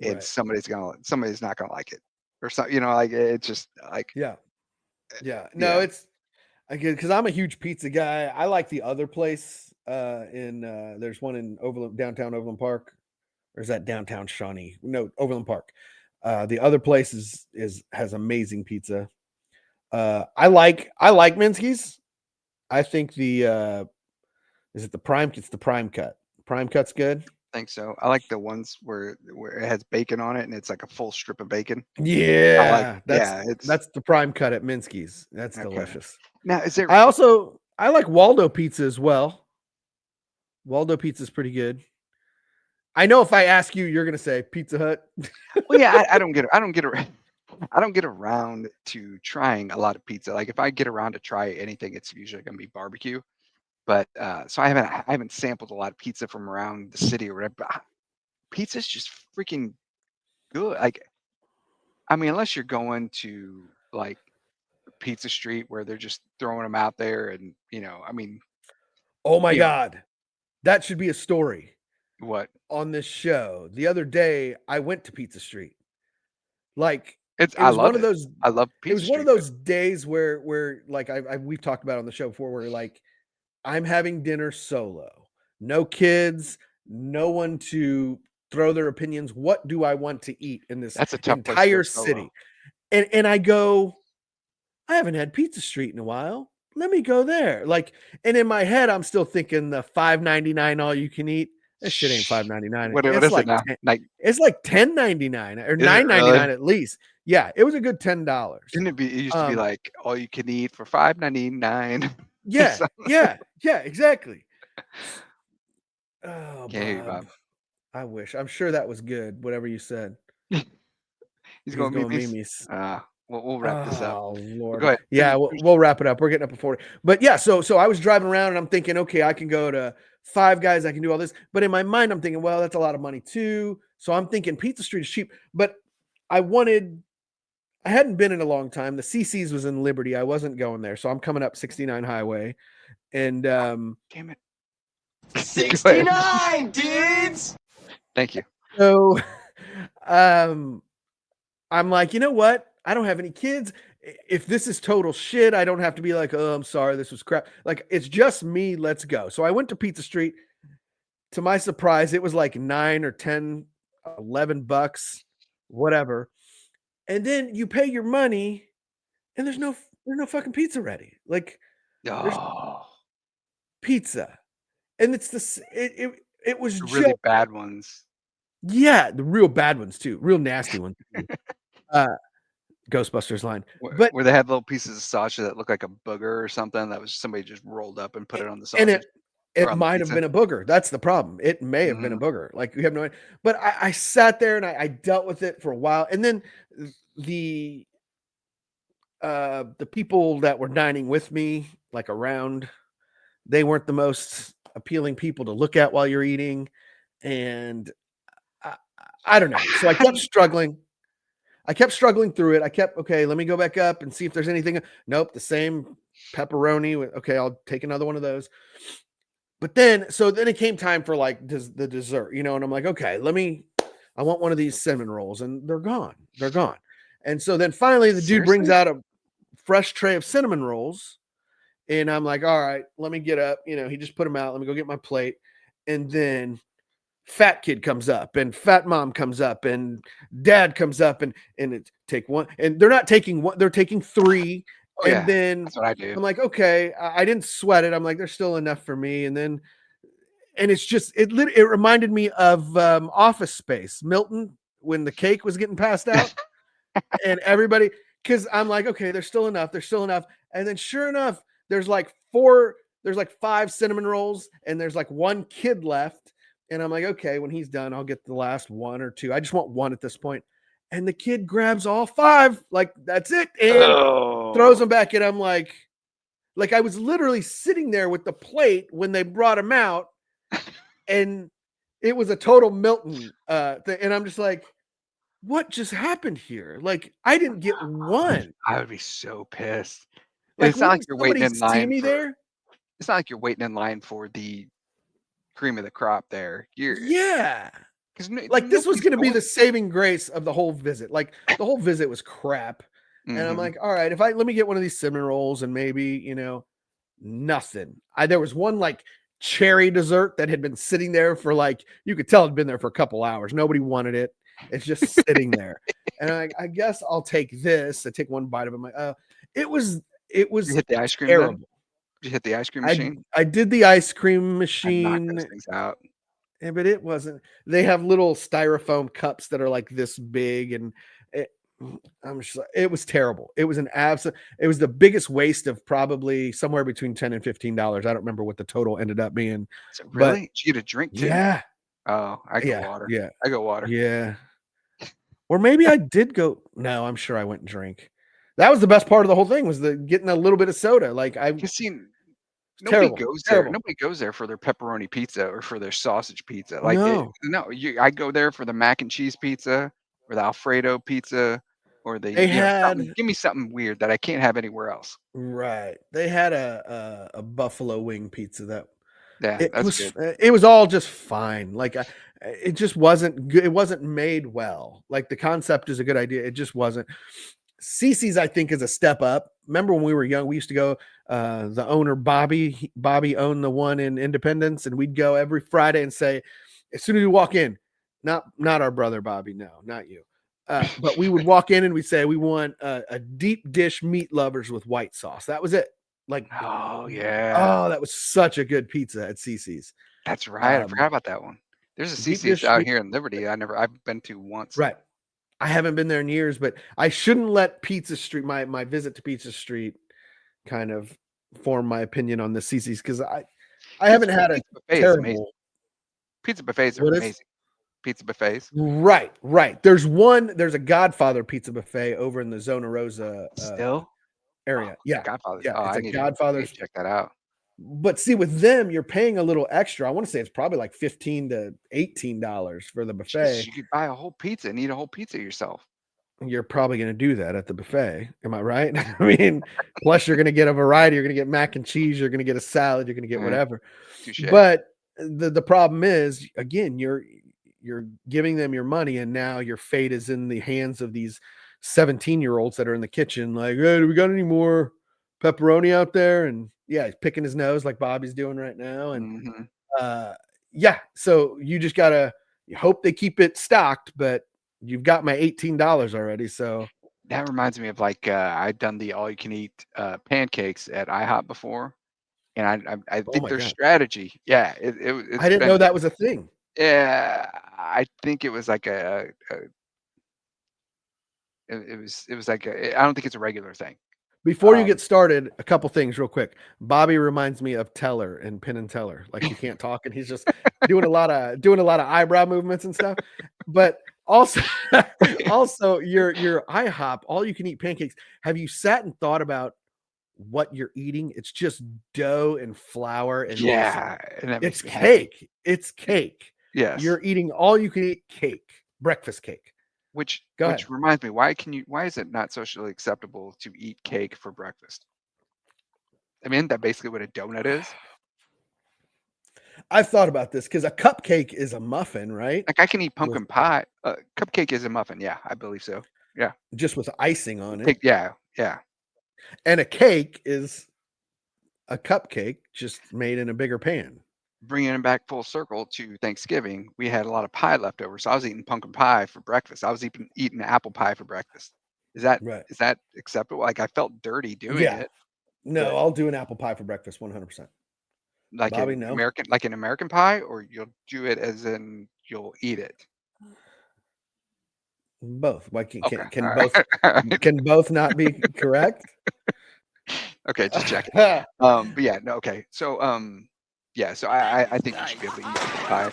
and somebody's not gonna like it, or something. Like it's just like yeah. No, it's because I'm a huge pizza guy. I like the other place there's one in downtown Overland Park, or is that downtown Shawnee? No, Overland Park. The other place has amazing pizza. I like Minsky's. I think is it the prime? It's the prime cut. Prime cut's good. I think so. I like the ones where it has bacon on it and it's like a full strip of bacon. Yeah, that's the prime cut at Minsky's. That's delicious. Now, is there? I like Waldo pizza as well. Waldo pizza is pretty good. I know if I ask you, you're gonna say Pizza Hut. Well, yeah, I don't get around to trying a lot of pizza. Like if I get around to try anything, it's usually gonna be barbecue. But so I haven't sampled a lot of pizza from around the city or whatever. But pizza's just freaking good. Like, I mean, unless you're going to like Pizza Street where they're just throwing them out there, and I mean, oh my God, that should be a story. What? On this show the other day, I went to Pizza Street. Like I love Pizza It was one of those days where like we've talked about on the show before, where like I'm having dinner solo, no kids, no one to throw their opinions. What do I want to eat in this That's a tough place to go entire solo. city? And I go, I haven't had Pizza Street in a while. Let me go there. Like, and in my head, I'm still thinking the $5.99 all you can eat. That shit ain't $5.99. What It's is it like now? Like, it's like $10.99 or is it really? $9.99 at least. Yeah, it was a good $10. Didn't it be? It used to be like all you can eat for $5.99. Yeah, yeah, exactly. Oh, Can't hear you, Bob. Bob. I wish. I'm sure that was good. Whatever you said. He's going going memes. memes. We'll wrap this up. Oh Lord. Go ahead. Yeah, we'll wrap it up. We're getting up before. But yeah, so I was driving around and I'm thinking, okay, I can go to Five Guys, I can do all this. But in my mind, I'm thinking, well, that's a lot of money too. So I'm thinking Pizza Street is cheap. But I hadn't been in a long time. The CC's was in Liberty. I wasn't going there. So I'm coming up 69 Highway. And Damn it. 69 dudes. Thank you. so I'm like, you know what? I don't have any kids. If this is total shit, I don't have to be like, oh, I'm sorry, this was crap. Like, it's just me. Let's go. So I went to Pizza Street. To my surprise, it was like 9 or 10, $11, whatever. And then you pay your money, and there's no fucking pizza ready. Like, Oh, pizza, and it's the it was the just really bad ones. yeah, the real bad ones too, real nasty ones. Ghostbusters line, but Where they had little pieces of sausage that looked like a booger or something that was somebody just rolled up and put it on the and sausage. it on the might have pizza. been a booger. That's the problem. It may have been a booger. Like, we have no idea. But I sat there and I dealt with it for a while, and then the people that were dining with me, like around, they weren't the most appealing people to look at while you're eating, and I don't know. So I kept struggling. Through it. I kept, okay, let me go back up and see if there's anything. Nope, the same pepperoni. Okay, I'll take another one of those. But then it came time for like the dessert, and I'm like, okay, I want one of these cinnamon rolls, and they're gone. And so then finally the dude brings Seriously? out a fresh tray of cinnamon rolls, and I'm like, all right, let me get up. He just put them out. Let me go get my plate. And then fat kid comes up, and fat mom comes up, and dad comes up, and it take one, and they're not taking one, they're taking three. Oh, And yeah. then That's what I do. I'm like, okay, I didn't sweat it. I'm like, there's still enough for me. And it's just, it reminded me of Office Space, Milton, when the cake was getting passed out and everybody, because I'm like, okay, there's still enough. And then sure enough, there's like 5 cinnamon rolls, and there's like one kid left. And I'm like, okay, when he's done, I'll get the last 1 or 2. I just want one at this point. And the kid grabs all 5, like, that's it, and throws them back. And I'm like I was literally sitting there with the plate when they brought him out, and it was a total Milton thing. And I'm just like, what just happened here? Like, I didn't get one. I would be so pissed. Like, It's not like wouldn't you're waiting in somebody see line me for. there? It's not like you're waiting in line for the cream of the crop. There, Yeah. because Like, this was going to be the saving grace of the whole visit. Like, the whole visit was crap. And I'm like, all right, let me get one of these cinnamon rolls, and maybe, nothing. There was one like cherry dessert that had been sitting there for, like, you could tell it'd been there for a couple hours. Nobody wanted it. It's just sitting there. And I guess I'll take this. I take one bite of it. It was you hit the ice cream. terrible. Then? Did you hit the ice cream machine? I did the ice cream I knocked machine. those things out. Yeah, but it wasn't. They have little styrofoam cups that are like this big, and I'm just, it was terrible. It was it was the biggest waste of probably somewhere between $10 and $15. I don't remember what the total ended up being. Is it really? Did you get a drink too? Yeah. Oh, I go water. Yeah. I go water. Yeah. Or maybe I did go. No, I'm sure I went and drank. That was the best part of the whole thing, was getting a little bit of soda. Like, Because nobody goes there. terrible. Nobody goes there for their pepperoni pizza or for their sausage pizza. No. I go there for the mac and cheese pizza or the Alfredo pizza or the. They had give me something weird that I can't have anywhere else. right. They had a buffalo wing pizza that That's good. it was all just fine. Like, it just wasn't good. It wasn't made well. Like, the concept is a good idea. It just wasn't. CC's, I think, is a step up. Remember when we were young, we used to go, the owner, Bobby owned the one in Independence, and we'd go every Friday and say, as soon as you walk in, not our brother Bobby. No, not you. But we would walk in and we'd say we want a deep dish meat lovers with white sauce. That was it. Like, Oh yeah, oh, that was such a good pizza at CC's. that's right. I Um, forgot about that one. There's a deep CC's dish out meat, here in Liberty. I've been to once. right? I haven't been there in years, but I shouldn't let Pizza Street, my visit to Pizza Street, kind of form my opinion on the CC's because I haven't had a Pizza buffet is amazing. terrible. Pizza buffets are What is? amazing. Pizza buffets. Right. There's a Godfather pizza buffet over in the Zona Rosa Still? area. Yeah. Godfather's. Yeah. Oh, It's I a need to Godfather's. check that out. But see, with them, you're paying a little extra. I want to say it's probably like $15 to $18 for the buffet. Jesus, you could buy a whole pizza and eat a whole pizza yourself. You're probably going to do that at the buffet. Am I right? I mean, plus you're going to get a variety. You're going to get mac and cheese. You're going to get a salad. You're going to get whatever. Touché. But the problem is, again, you're giving them your money, and now your fate is in the hands of these 17-year-olds that are in the kitchen. Like, hey, do we got any more pepperoni out there? And yeah, he's picking his nose like Bobby's doing right now. And yeah, so you just gotta hope they keep it stocked, but you've got my $18 already. So that reminds me of like I'd done the all-you-can-eat pancakes at IHOP before, and I think their strategy. Yeah, I didn't know that was a thing. Yeah, I think it was like it was like I don't think it's a regular thing. Before you get started, a couple things real quick. Bobby reminds me of Teller and Penn and Teller. Like he can't talk and he's just doing a lot of eyebrow movements and stuff. But also your IHOP, all you can eat pancakes. Have you sat and thought about what you're eating? It's just dough and flour and it's cake. It's cake. Yes. You're eating all you can eat cake, breakfast cake. Which reminds me, why is it not socially acceptable to eat cake for breakfast? I mean, that basically what a donut is. I've thought about this because a cupcake is a muffin, right? Like I can eat pumpkin pie. Cupcake is a muffin. Yeah, I believe so. Yeah. Just with icing on it. Yeah. And a cake is a cupcake just made in a bigger pan. Bringing it back full circle to Thanksgiving, we had a lot of pie left over. So I was eating pumpkin pie for breakfast. I was eating apple pie for breakfast. Is that acceptable? Like I felt dirty doing it. No, I'll do an apple pie for breakfast 100%. Like Bobby, an American pie, or you'll do it as in you'll eat it. Both. Why can both not be correct? Okay, just checking. But yeah, no, okay. So yeah, so I think you should be able to eat pie.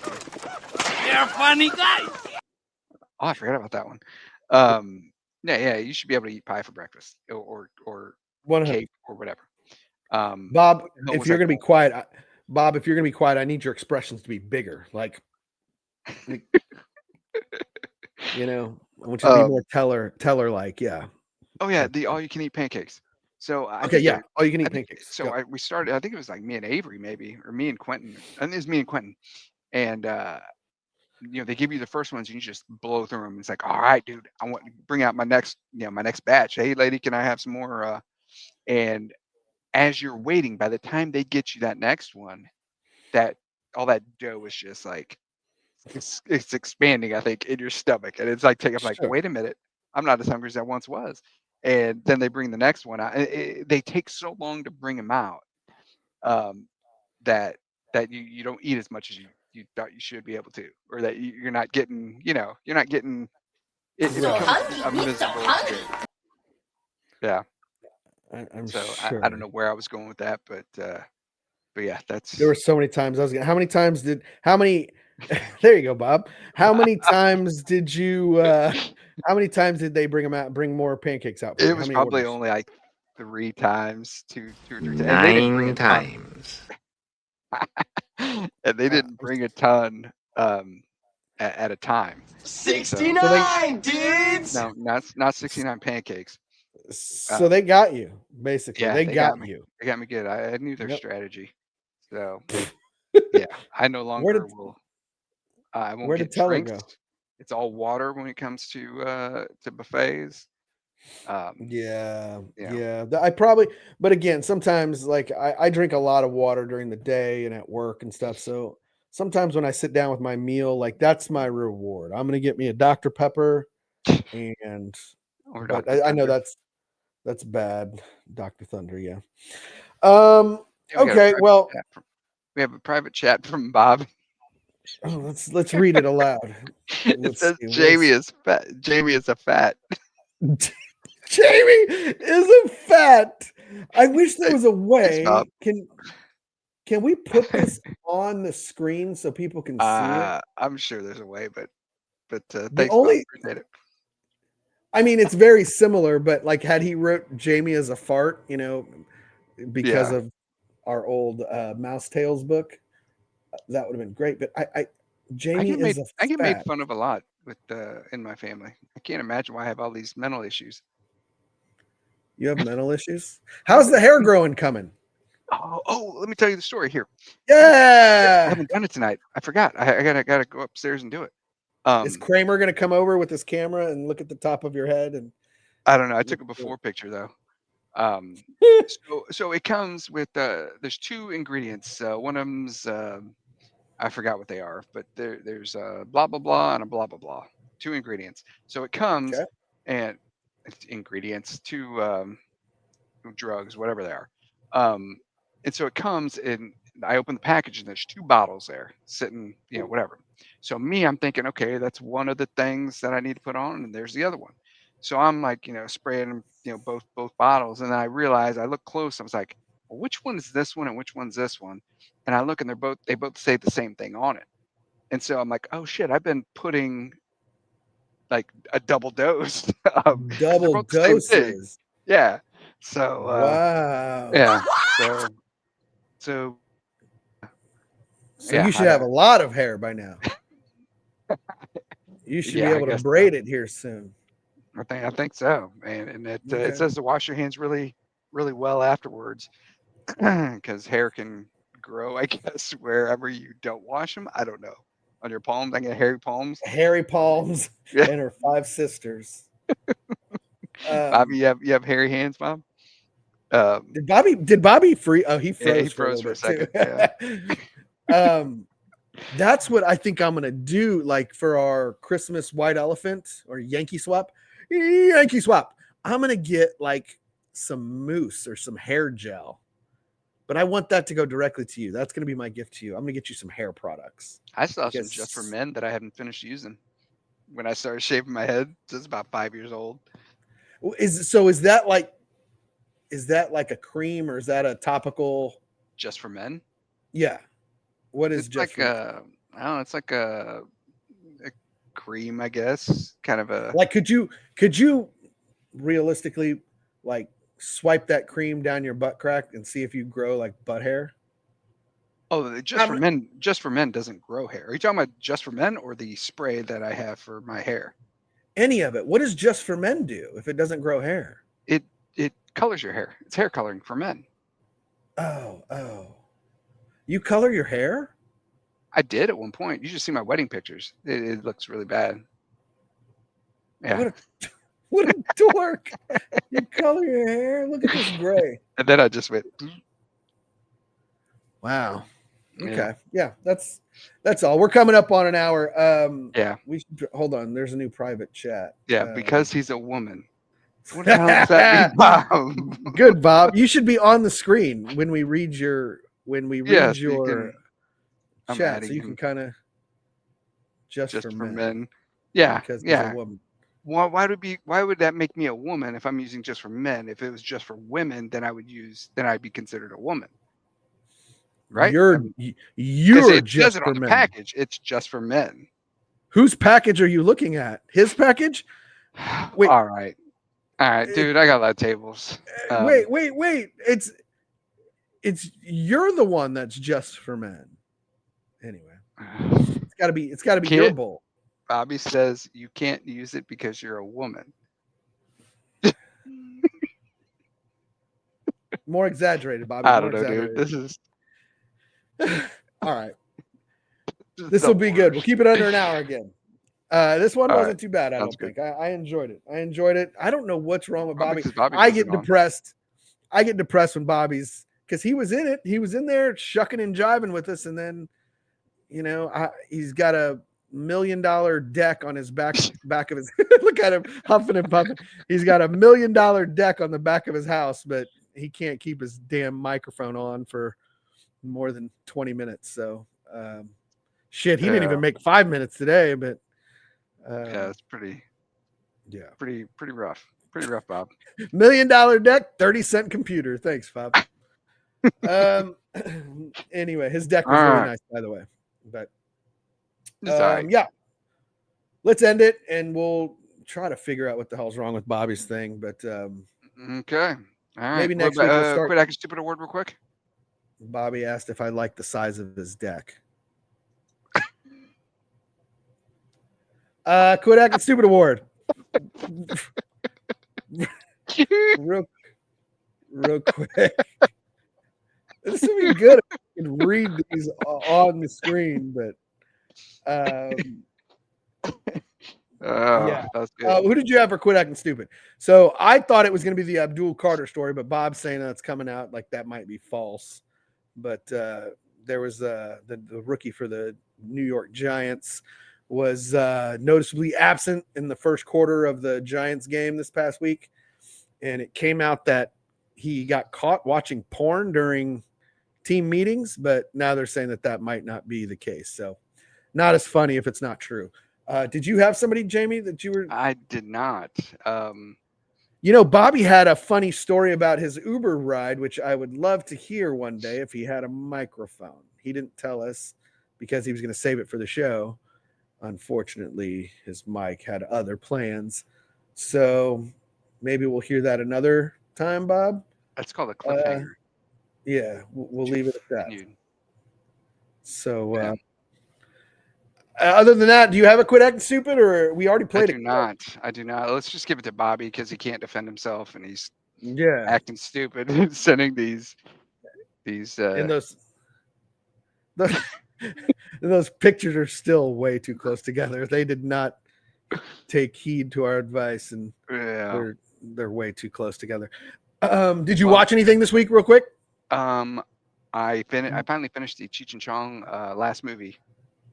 You're a funny guy. Oh, I forgot about that one. Yeah, you should be able to eat pie for breakfast or cake or whatever. Bob, if you're gonna be quiet, I need your expressions to be bigger. Like, you know, I want you to be more teller like, yeah. Oh yeah, the all you can eat pancakes. So all you can eat pancakes. So we started. I think it was like me and Avery, maybe, or me and Quentin. I think it was me and Quentin. And they give you the first ones, and you just blow through them. It's like, all right, dude, I want to bring out my next batch. Hey, lady, can I have some more? And as you're waiting, by the time they get you that next one, that all that dough is just like it's expanding. I think in your stomach, and it's like I'm like, wait a minute, I'm not as hungry as I once was. And then they bring the next one out. They take so long to bring them out that you don't eat as much as you thought you should be able to, or that you're not getting, you're not getting. It becomes a miserable experience. Yeah. I'm so sure. I don't know where I was going with that, but yeah, there were so many times how many times did there you go, Bob. How many times did they bring more pancakes out? It was probably only like 3 times, 2 or 3 times. 9 times. And they didn't bring a ton at a time. 69 dudes. No, not 69 pancakes. So they got you, basically. Yeah, they got you. They got me good. I knew their strategy. So yeah, I no longer will. I won't where get did Teller drinks. go? It's all water when it comes to buffets. Yeah. I probably, but again, sometimes like I drink a lot of water during the day and at work and stuff. So sometimes when I sit down with my meal, like that's my reward. I'm gonna get me a Dr. Pepper, and Or but Dr. I know Thunder. that's bad, Dr. Thunder. Yeah. Yeah, we got a Okay. private Well, chat we have a private chat from Bob. let's read it aloud. It Let's says see. Jamie is fat. Jamie is a fat. Jamie is a fat. I wish there was a Thanks, Bob. way. Can we put this on the screen so people can see it? I'm sure there's a way, but The thanks, Bob. only, Appreciate it. I mean, it's very similar, but like had he wrote Jamie as a fart, because Yeah. of our old Mouse Tales book, that would have been great. But Jamie is a I get made fat. fun of a lot with in my family. I can't imagine why I have all these mental issues. You have mental issues? How's the hair growing coming? Let me tell you the story here. I Yeah. haven't done it tonight. I forgot. I gotta go upstairs and do it. Is Kramer going to come over with his camera and look at the top of your head? And I don't know. I took a before picture though. So it comes with there's two ingredients. One of them's I forgot what they are, but there's a blah blah blah and a blah blah blah. Two ingredients. So it comes Okay. and it's ingredients, two drugs, whatever they are. And so it comes in. I open the package and there's two bottles there sitting, whatever. So I'm thinking, okay, that's one of the things that I need to put on, and there's the other one. So I'm like, spraying them, both bottles, and then I realize I look close. I was like, well, which one is this one and which one's this one? And I look and they both say the same thing on it. And so I'm like, oh shit, I've been putting like a double dose. 'Cause they're double both the same thing. doses. Yeah. So Wow. yeah. So So yeah, you should have a lot of hair by now. You should be Yeah, I able to guess braid it here soon. I think so, man. And it Okay. it says to wash your hands really really well afterwards, because hair can grow, I guess, wherever you don't wash them. I don't know. On your palms, I get hairy palms. Hairy palms Yeah. and her 5 sisters. Bobby, you have hairy hands, Bob. Did Bobby free? Oh, he froze, Yeah, he for a froze little for a bit second. too. That's what I think I'm gonna do, like for our Christmas white elephant or Yankee swap. I'm gonna get like some mousse or some hair gel, but I want that to go directly to you. That's gonna be my gift to you. I'm gonna get you some hair products. I still have some just for men that I haven't finished using. When I started shaving my head, just about 5 years old. Is that like a cream or is that a topical? Just for men? Yeah. What is It's just like I don't know. It's like a cream, I guess. Kind of a like could you realistically like swipe that cream down your butt crack and see if you grow like butt hair? Oh, just for men. Just for men doesn't grow hair. Are you talking about just for men or the spray that I have for my hair? Any of it. What does just for men do if it doesn't grow hair? It colors your hair. It's hair coloring for men. Oh. You color your hair? I did at one point. You should see my wedding pictures. It looks really bad. Yeah. What a dork. You color your hair? Look at this gray. And then I just went. Wow. Okay. Yeah, that's all. We're coming up on an hour. Yeah. We should hold on. There's a new private chat. Yeah, because he's a woman. What the hell does that mean, Bob? Good, Bob. You should be on the screen when we read your Yes, I'm chat, so adding you him. can kind of just for men. Yeah, Because he's yeah. a woman. Why would that make me a woman if I'm using just for men? If it was just for women, then I'd be considered a woman. Right? You're it just says it for on the men. package. It's just for men. Whose package are you looking at? His package? Wait. All right, dude. I got a lot of tables. Wait. It's you're the one that's just for men. Anyway, it's got to be your bowl. Bobby says you can't use it because you're a woman. More exaggerated, Bobby. I don't know, dude. This is all right. This will be good. We'll keep it under an hour again. This one wasn't too bad. I don't think. I enjoyed it. I don't know what's wrong with Bobby. I get depressed. I get depressed when Bobby's, because he was in it. He was in there shucking and jiving with us, and then he's got a $1 million deck on his back of his look at him huffing and puffing. He's got a $1 million deck on the back of his house, but he can't keep his damn microphone on for more than 20 minutes. So shit, he didn't even make 5 minutes today, but yeah, it's pretty rough. Pretty rough, Bob. $1 million deck, 30-cent computer. Thanks, Bob. Anyway, his deck was really nice, by the way. But yeah, let's end it, and we'll try to figure out what the hell's wrong with Bobby's thing. But okay, all right. Maybe next week we'll start. Quit acting stupid award real quick. Bobby asked if I like the size of his deck. Quit acting stupid award. real quick. This would be good if I can read these on the screen, but yeah. That's good. Who did you have for quit acting stupid? So I thought it was going to be the Abdul Carter story, but Bob's saying that's coming out like that might be false. But there was the rookie for the New York Giants was noticeably absent in the first quarter of the Giants game this past week, and it came out that he got caught watching porn during team meetings, but now they're saying that might not be the case. So not as funny if it's not true. Did you have somebody, Jamie, that you were? I did not. Bobby had a funny story about his Uber ride, which I would love to hear one day if he had a microphone. He didn't tell us because he was going to save it for the show. Unfortunately, his mic had other plans. So maybe we'll hear that another time, Bob. That's called a cliffhanger. Yeah, we'll leave it at that. So other than that, do you have a quit acting stupid, or we already played it? I do not. Let's just give it to Bobby because he can't defend himself and he's acting stupid, sending these and those pictures are still way too close together. They did not take heed to our advice, and they're way too close together. Did you watch anything this week, real quick? I finally finished the Cheech and Chong last movie.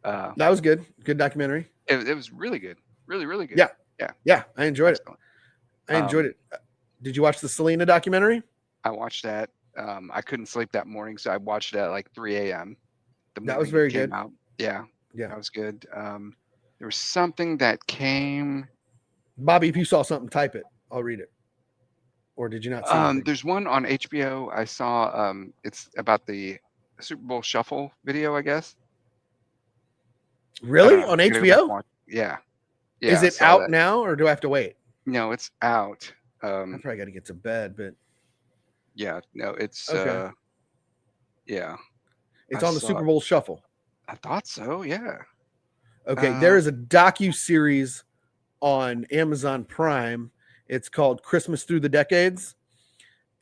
That was good. Good documentary. It was really good. Really, really good. Yeah. I enjoyed Excellent. it. I enjoyed it. Did you watch the Selena documentary? I watched that. I couldn't sleep that morning, so I watched it at like 3 a.m. That was very good. Out. Yeah, that was good. There was something that came. Bobby, if you saw something, type it. I'll read it. Or did you not see anything? There's one on HBO. I saw. It's about the Super Bowl Shuffle video, I guess. Really? On HBO? Yeah. Is it out now, or do I have to wait? No, it's out. I probably got to get to bed, but yeah, no, it's okay. Yeah. It's on the Super Bowl Shuffle. I thought so, yeah. Okay, there is a docu-series on Amazon Prime. It's called Christmas Through the Decades.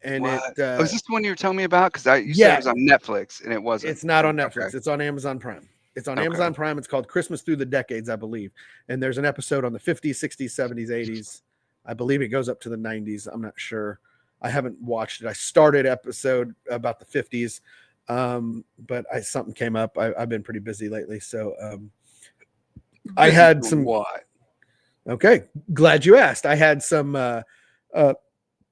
And is this the one you were telling me about? Because you said it was on Netflix, and it wasn't. It's not on Netflix. Okay. It's on Amazon Prime. It's on Amazon Prime. It's called Christmas Through the Decades, I believe. And there's an episode on the 50s, 60s, 70s, 80s. I believe it goes up to the 90s. I'm not sure. I haven't watched it. I started episode about the 50s, but something came up. I've been pretty busy lately. So I had some. What? Okay. Glad you asked. I had some. I'm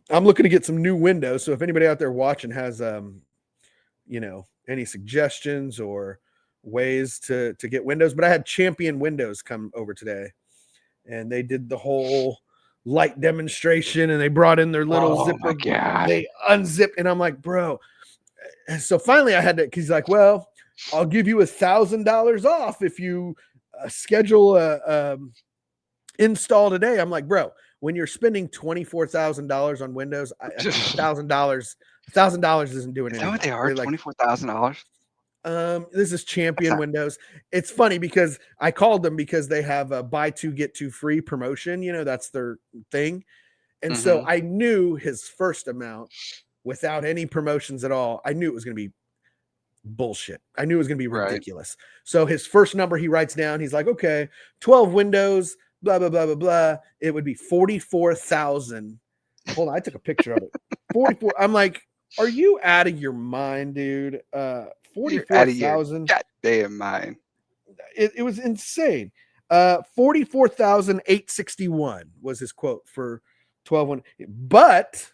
looking to get some new windows. So if anybody out there watching has, any suggestions or ways to get windows, but I had Champion Windows come over today, and they did the whole light demonstration, and they brought in their little zipper. They unzipped, and I'm like, bro. So finally I had to, he's like, well, I'll give you $1,000 off if you schedule a install today. I'm like, bro, when you're spending $24,000 on Windows, $1,000 isn't doing anything. Is that what they are? Like, $24,000? This is Champion Windows. It's funny because I called them because they have a buy two get two free promotion. That's their thing. And so I knew his first amount without any promotions at all. I knew it was going to be bullshit. I knew it was going to be ridiculous. Right. So his first number he writes down, he's like, okay, 12 windows, blah, blah, blah, blah, blah. It would be 44,000. Hold on. I took a picture of it. 44. I'm like, are you out of your mind, dude? 44,000. Goddamn mind. it was insane. 44,861 was his quote for 12. But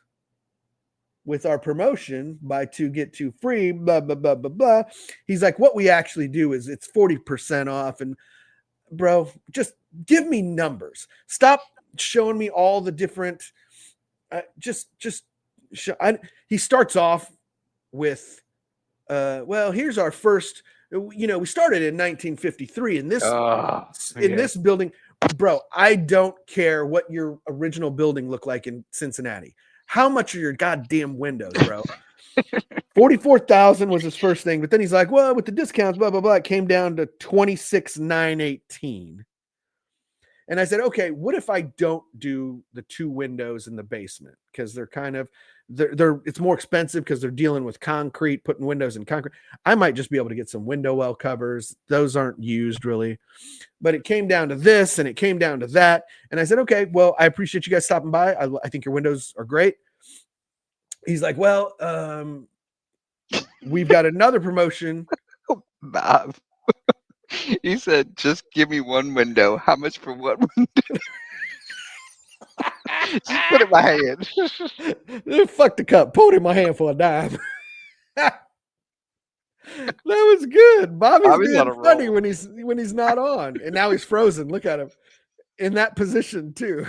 with our promotion, buy two get two free, blah blah blah blah blah. He's like, what we actually do is it's 40% off. And bro, just give me numbers. Stop showing me all the different. He starts off with, well, here's our first. We started in 1953 in this building, bro. I don't care what your original building looked like in Cincinnati. How much are your goddamn windows, bro? 44,000 was his first thing, but then he's like, well, with the discounts, blah blah blah, it came down to 26,918. And I said, okay, what if I don't do the two windows in the basement? Because they're kind of it's more expensive because they're dealing with concrete, putting windows in concrete. I might just be able to get some window well covers. Those aren't used really. But it came down to this and it came down to that. And I said, okay, well, I appreciate you guys stopping by. I think your windows are great. He's like, well, we've got another promotion. Bob. He said, just give me one window. How much for what window? Just put it in my hand. Fuck the cup. Put it in my hand for a dime. That was good. Bobby's being funny when he's not on. And now he's frozen. Look at him. In that position too.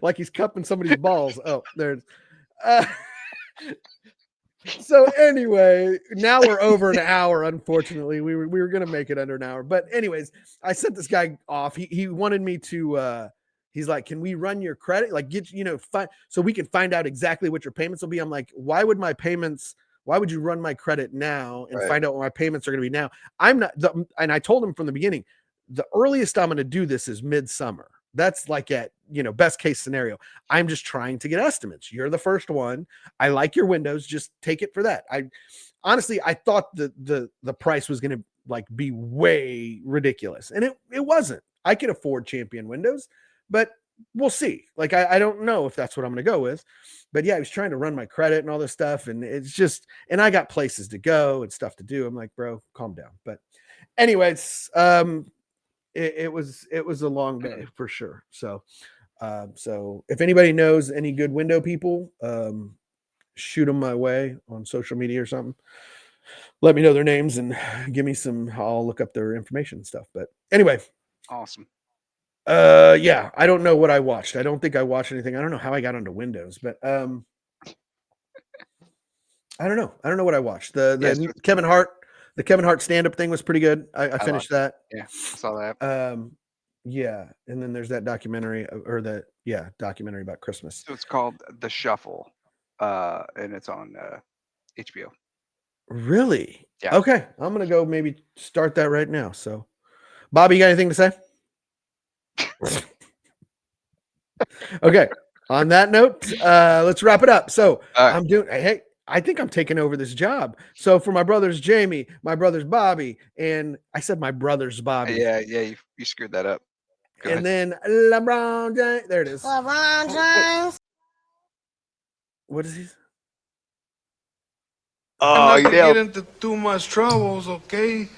Like he's cupping somebody's balls. Oh, there's so anyway, now we're over an hour. Unfortunately, we were gonna make it under an hour, but anyways, I sent this guy off. He wanted me to. He's like, can we run your credit? Like, so we can find out exactly what your payments will be. I'm like, why would you run my credit now and find out what my payments are gonna be now? I'm not. And I told him from the beginning, the earliest I'm gonna do this is midsummer. That's like at, best case scenario. I'm just trying to get estimates. You're the first one. I like your windows. Just take it for that. I thought the price was going to like be way ridiculous. And it wasn't. I could afford Champion windows, but we'll see. Like, I don't know if that's what I'm going to go with, but yeah, he was trying to run my credit and all this stuff. And it's just, and I got places to go and stuff to do. I'm like, bro, calm down. But anyways, it was a long day for sure. So if anybody knows any good window people, shoot them my way on social media or something. Let me know their names and give me I'll look up their information and stuff. But anyway, awesome. Yeah, I don't know what I watched. I don't think I watched anything. I don't know how I got onto Windows, but I don't know. I don't know what I watched. The Kevin Hart stand-up thing was pretty good. I finished that. Yeah, I saw that. Yeah, and then there's that documentary documentary about Christmas. So it's called The Shuffle, and it's on HBO. Really? Yeah. Okay, I'm gonna go maybe start that right now. So, Bobby, you got anything to say? Okay. On that note, let's wrap it up. So I think I'm taking over this job. So for my brothers, Jamie, my brothers, Bobby, and I said my brothers, Bobby. Yeah, you screwed that up. Go ahead. Then LeBron James. There it is. LeBron James. What is he? I'm not gonna get into too much troubles, okay?